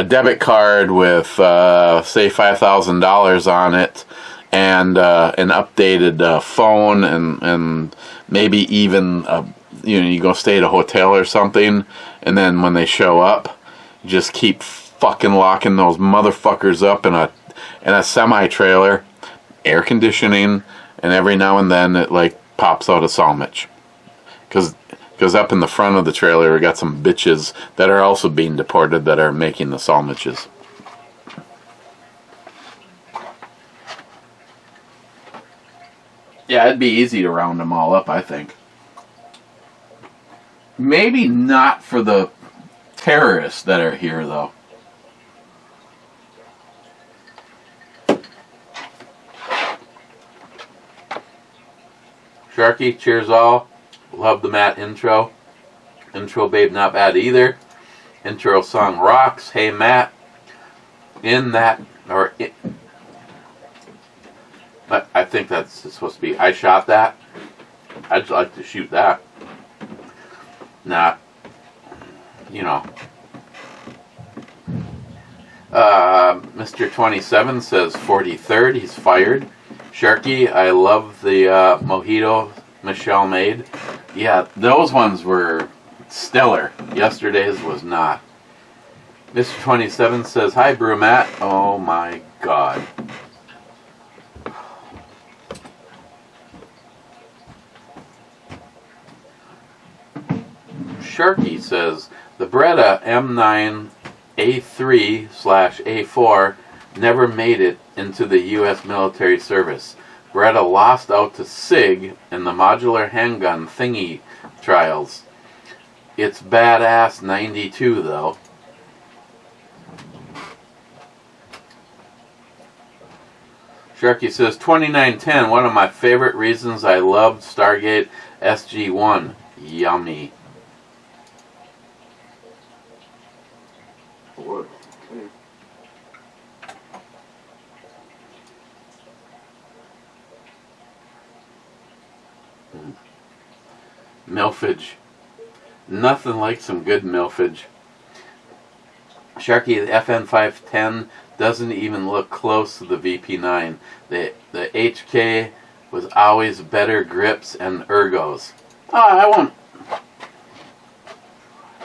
Speaker 2: debit card with say $5,000 on it, and an updated phone, and maybe even you go stay at a hotel or something, and then when they show up, just keep fucking locking those motherfuckers up in a semi-trailer, air conditioning, and every now and then it like pops out a sandwich, because up in the front of the trailer we got some bitches that are also being deported that are making the sandwiches. Yeah, it'd be easy to round them all up, I think. Maybe not for the terrorists that are here, though. Sharky, cheers all. Love the Matt intro. Intro babe not bad either. Intro song rocks. Hey Matt. I think that's supposed to be I shot that. I'd like to shoot that. Not, Mr. 27 says 43rd, he's fired. Sharky, I love the mojito Michelle made. Yeah, those ones were stellar. Yesterday's was not. Mr. 27 says, hi, Brewmat. Oh my god. Sharky says, the Beretta M9A3/A4 never made it into the U.S. military service. Beretta lost out to SIG in the modular handgun thingy trials. It's badass 92 though. Sharky says, 2910, one of my favorite reasons I loved Stargate SG-1. Yummy.
Speaker 3: What?
Speaker 2: Milfage. Nothing like some good milfage. Sharky, the FN510 doesn't even look close to the VP9. The HK was always better grips and ergos. I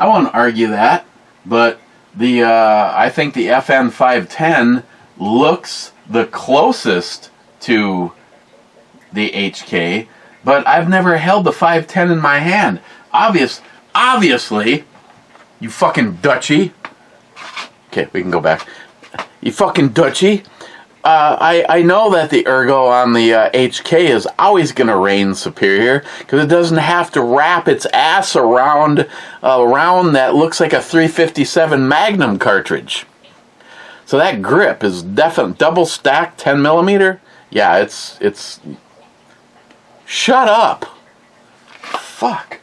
Speaker 2: won't argue that, but I think the FN510 looks the closest to the HK, but I've never held the 510 in my hand. Obviously, you fucking Dutchie. Okay, we can go back. You fucking Dutchie. I know that the ergo on the HK is always going to reign superior because it doesn't have to wrap its ass around a round that looks like a 357 Magnum cartridge. So that grip is definitely double stacked 10 millimeter. Yeah, it's. Shut up. Fuck.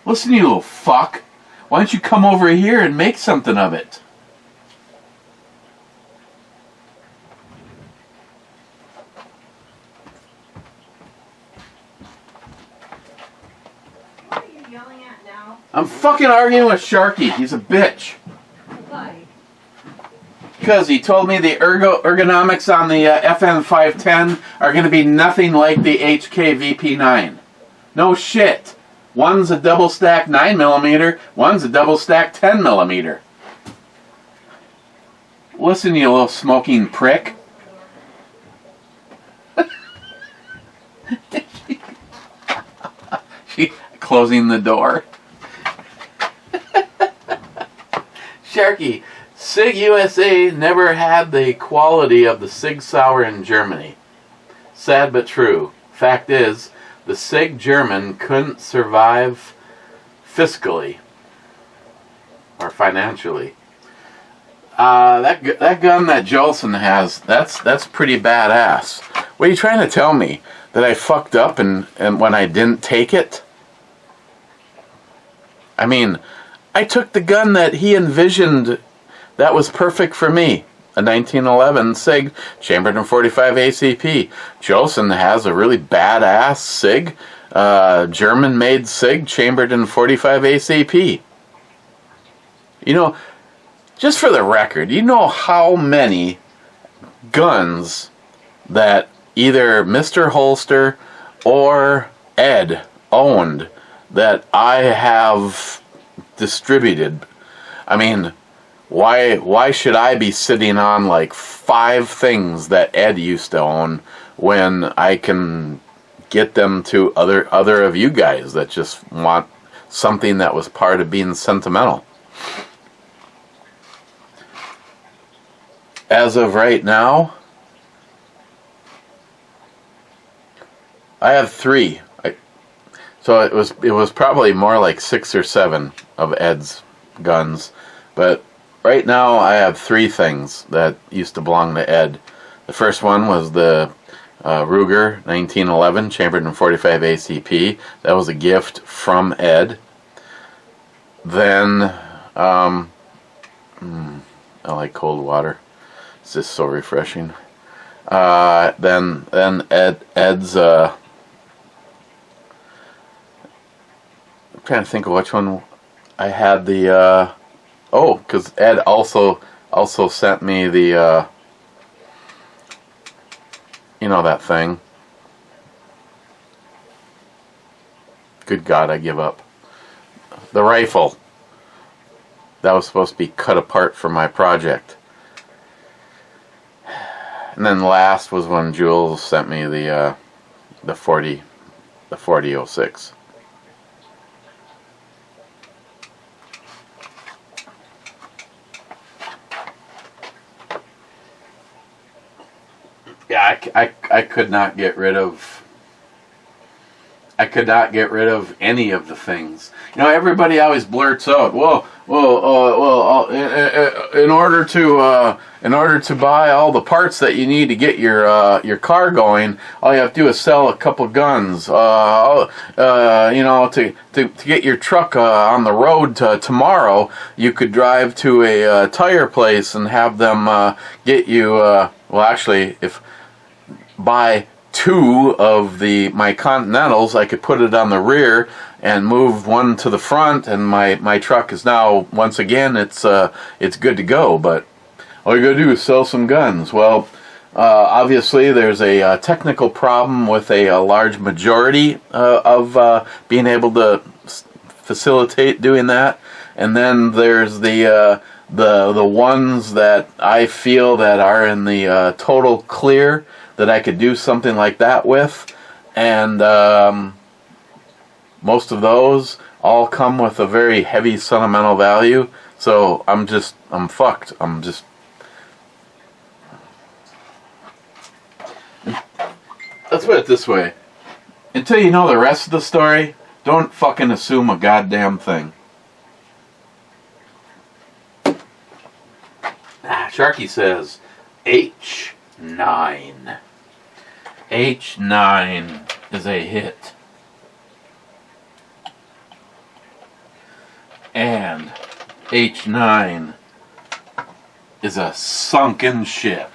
Speaker 2: Listen, you little fuck. Why don't you come over here and make something of it?
Speaker 4: What are you yelling at now?
Speaker 2: I'm fucking arguing with Sharky. He's a bitch.
Speaker 4: Why?
Speaker 2: Because he told me the ergonomics on the FN510 are going to be nothing like the HK VP9. No shit. One's a double stack 9mm, one's a double stack 10mm. Listen, you little smoking prick. She closing the door. Sharky, SIG USA never had the quality of the SIG Sauer in Germany. Sad but true. Fact is, the SIG German couldn't survive fiscally or financially. That gun that Jolson has, that's pretty badass. What are you trying to tell me? That I fucked up and when I didn't take it? I mean, I took the gun that he envisioned that was perfect for me. a 1911 SIG chambered in 45 ACP. Josen has a really badass SIG, German-made SIG chambered in 45 ACP. You know, just for the record, you know how many guns that either Mr. Holster or Ed owned that I have distributed? I mean, why should I be sitting on like 5 things that Ed used to own when I can get them to other of you guys that just want something that was part of being sentimental? As of right now, I have 3. So it was probably more like 6 or 7 of Ed's guns, but right now I have 3 things that used to belong to Ed. The first one was the Ruger 1911 chambered in 45 ACP. That was a gift from Ed. Then I like cold water. It's just so refreshing. Then Ed's I'm trying to think of which one I had the because Ed also sent me the you know, that thing. Good God, I give up. The rifle that was supposed to be cut apart for my project. And then last was when Jules sent me the 4006. Yeah, I could not get rid of. I could not get rid of any of the things. You know, everybody always blurts out, in order to buy all the parts that you need to get your car going, all you have to do is sell a couple guns. You know, to get your truck on the road tomorrow, you could drive to a tire place and have them get you. Well, actually, if buy 2 of my Continentals, I could put it on the rear and move one to the front, and my truck is now, once again, it's good to go. But all you gotta do is sell some guns. Well, obviously there's a technical problem with a large majority of being able to facilitate doing that, and then there's the ones that I feel that are in the total clear that I could do something like that with, and most of those all come with a very heavy sentimental value. So I'm fucked. Let's put it this way: until you know the rest of the story, don't fucking assume a goddamn thing. Sharky says H9. H9 is a hit. And H9 is a sunken ship.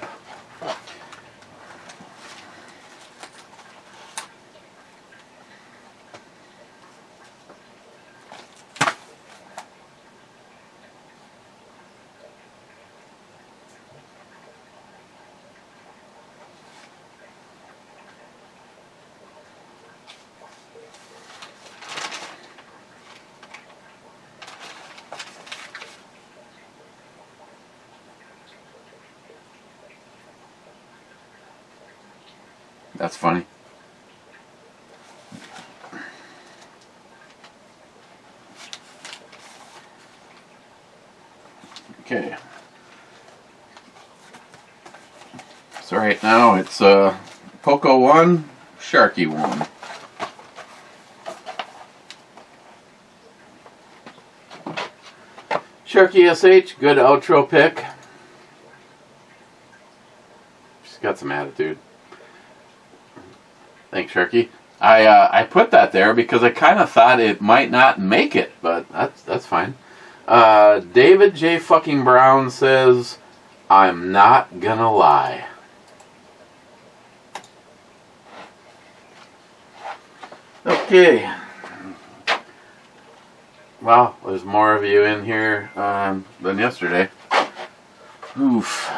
Speaker 2: That's funny. Okay. So right now it's Poco 1, Sharky 1. Sharky SH, good outro pick. She's got some attitude. Thanks, Sharky. I put that there because I kind of thought it might not make it, but that's fine. David J. fucking Brown says, I'm not gonna lie. Okay. Well, there's more of you in here than yesterday. Oof.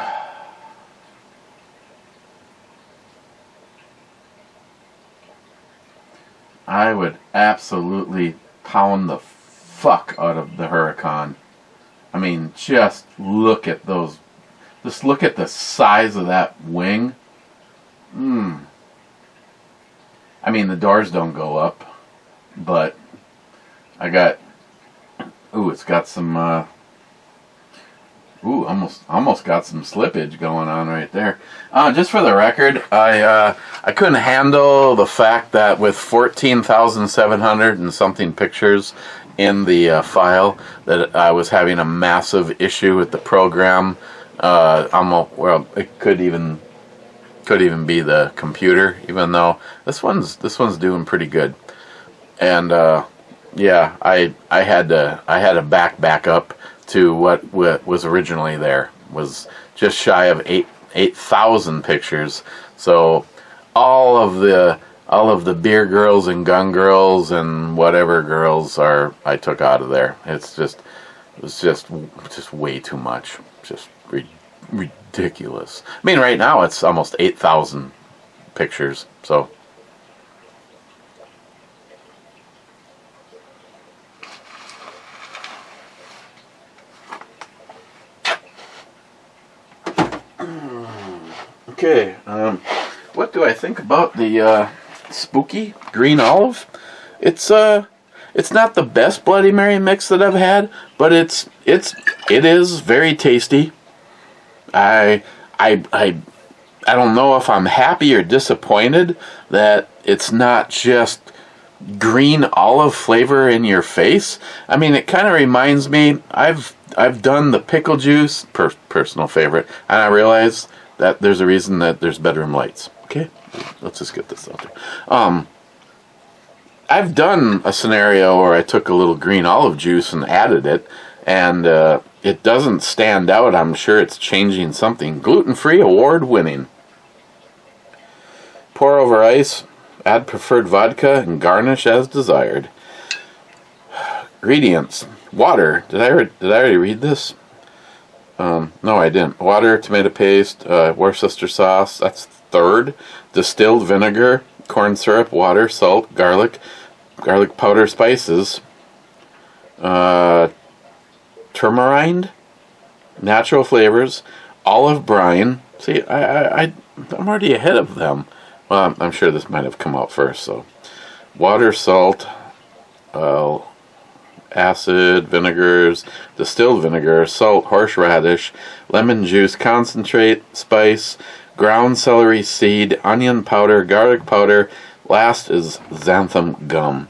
Speaker 2: I would absolutely pound the fuck out of the Huracan. I mean, just look at those. Just look at the size of that wing. I mean, the doors don't go up, but I got. Ooh, it's got some. Almost got some slippage going on right there. Just for the record, I couldn't handle the fact that with 14,700 and something pictures in the file, that I was having a massive issue with the program. Well, it could even be the computer, even though this one's doing pretty good. And yeah, I had to back up to what was originally there. Was just shy of 8,000 pictures. So all of the beer girls and gun girls and whatever girls I took out of there. It was just way too much. Just ridiculous. I mean, right now it's almost 8,000 pictures. So. Okay, what do I think about the spooky green olive? It's not the best Bloody Mary mix that I've had, but it is very tasty. I don't know if I'm happy or disappointed that it's not just green olive flavor in your face. I mean, it kind of reminds me. I've done the pickle juice, personal favorite, and I realize that there's a reason that there's bedroom lights. Okay, let's just get this out there. I've done a scenario where I took a little green olive juice and added it, and it doesn't stand out. I'm sure it's changing something. Gluten-free, award-winning. Pour over ice, add preferred vodka, and garnish as desired. Ingredients: water. Did I already read this? No, I didn't. Water, tomato paste, Worcester sauce, that's third. Distilled vinegar, corn syrup, water, salt, garlic powder, spices, turmerind, natural flavors, olive brine. See, I'm already ahead of them. Well, I'm sure this might have come out first, so. Water, salt, acid, vinegars, distilled vinegar, salt, horseradish, lemon juice, concentrate, spice, ground celery seed, onion powder, garlic powder. Last is xanthan gum.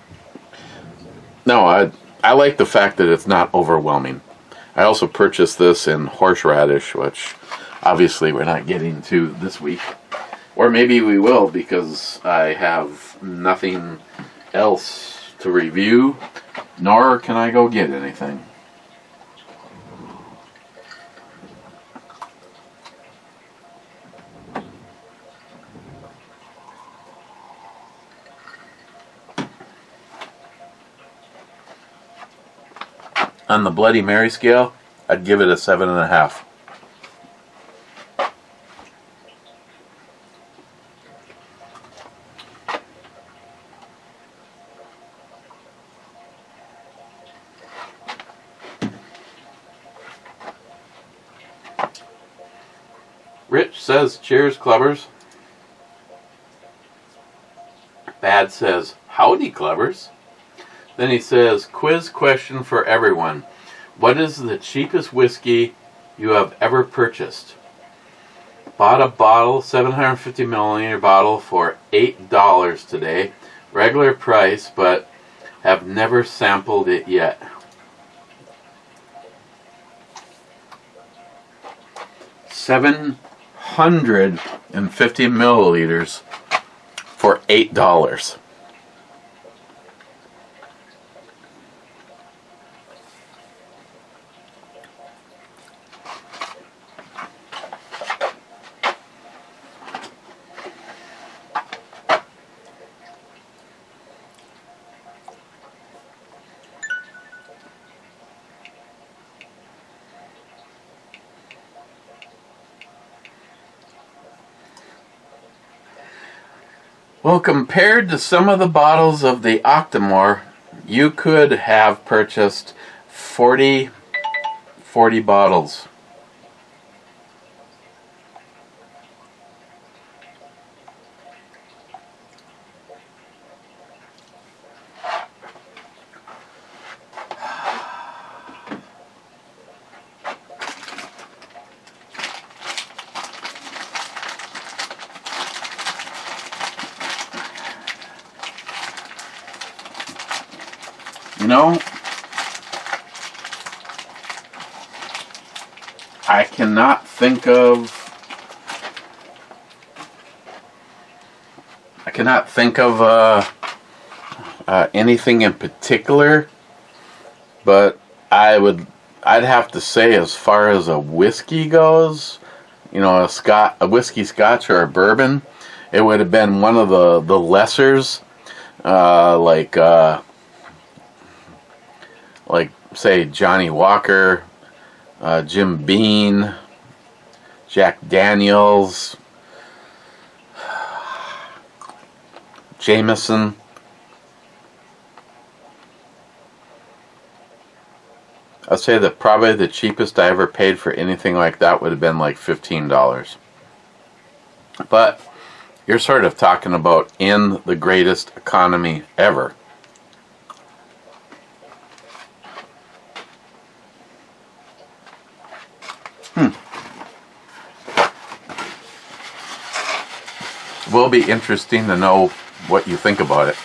Speaker 2: No, I like the fact that it's not overwhelming. I also purchased this in horseradish, which obviously we're not getting to this week. Or maybe we will, because I have nothing else to review, nor can I go get anything. On the Bloody Mary scale, I'd give it a 7.5. Rich says, cheers, clubbers. Bad says, howdy, clubbers. Then he says, quiz question for everyone. What is the cheapest whiskey you have ever purchased? Bought a bottle, 750 milliliter bottle, for $8 today. Regular price, but have never sampled it yet. $750 milliliters for $8. Well, compared to some of the bottles of the Octomore, you could have purchased 40 bottles. You know, I cannot think of anything in particular, but I'd have to say, as far as a whiskey goes, you know, a whiskey scotch or a bourbon, it would have been one of the lessers, like say Johnny Walker, Jim Beam, Jack Daniels, Jameson. I'd say that probably the cheapest I ever paid for anything like that would have been like $15. But you're sort of talking about in the greatest economy ever. Will be interesting to know what you think about it.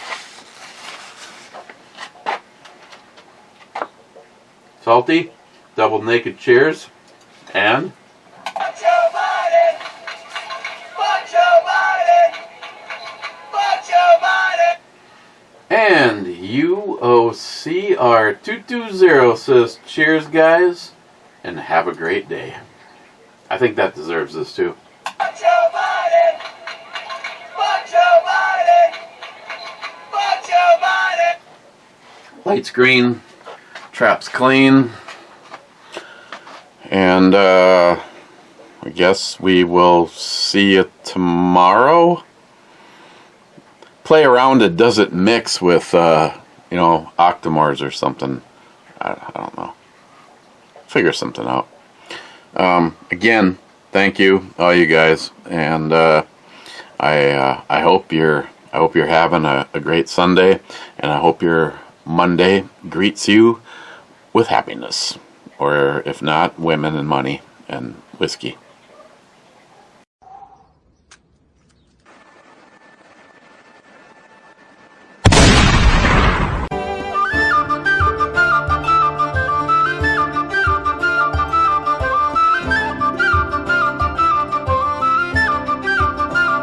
Speaker 2: Salty, double naked cheers, and
Speaker 5: Fuck your body! Fuck your body! Fuck your body!
Speaker 2: and UOCR220 says, cheers guys, and have a great day. I think that deserves this too.
Speaker 5: Fuck your body! Fuck your body! Fuck your body!
Speaker 2: Lights green, traps clean, and I guess we will see you tomorrow. Play around it, does it mix with Octomores or something? I don't know. Figure something out. Again, thank you, all you guys, and I hope you're having a great Sunday, and I hope your Monday greets you with happiness, or if not, women and money and whiskey.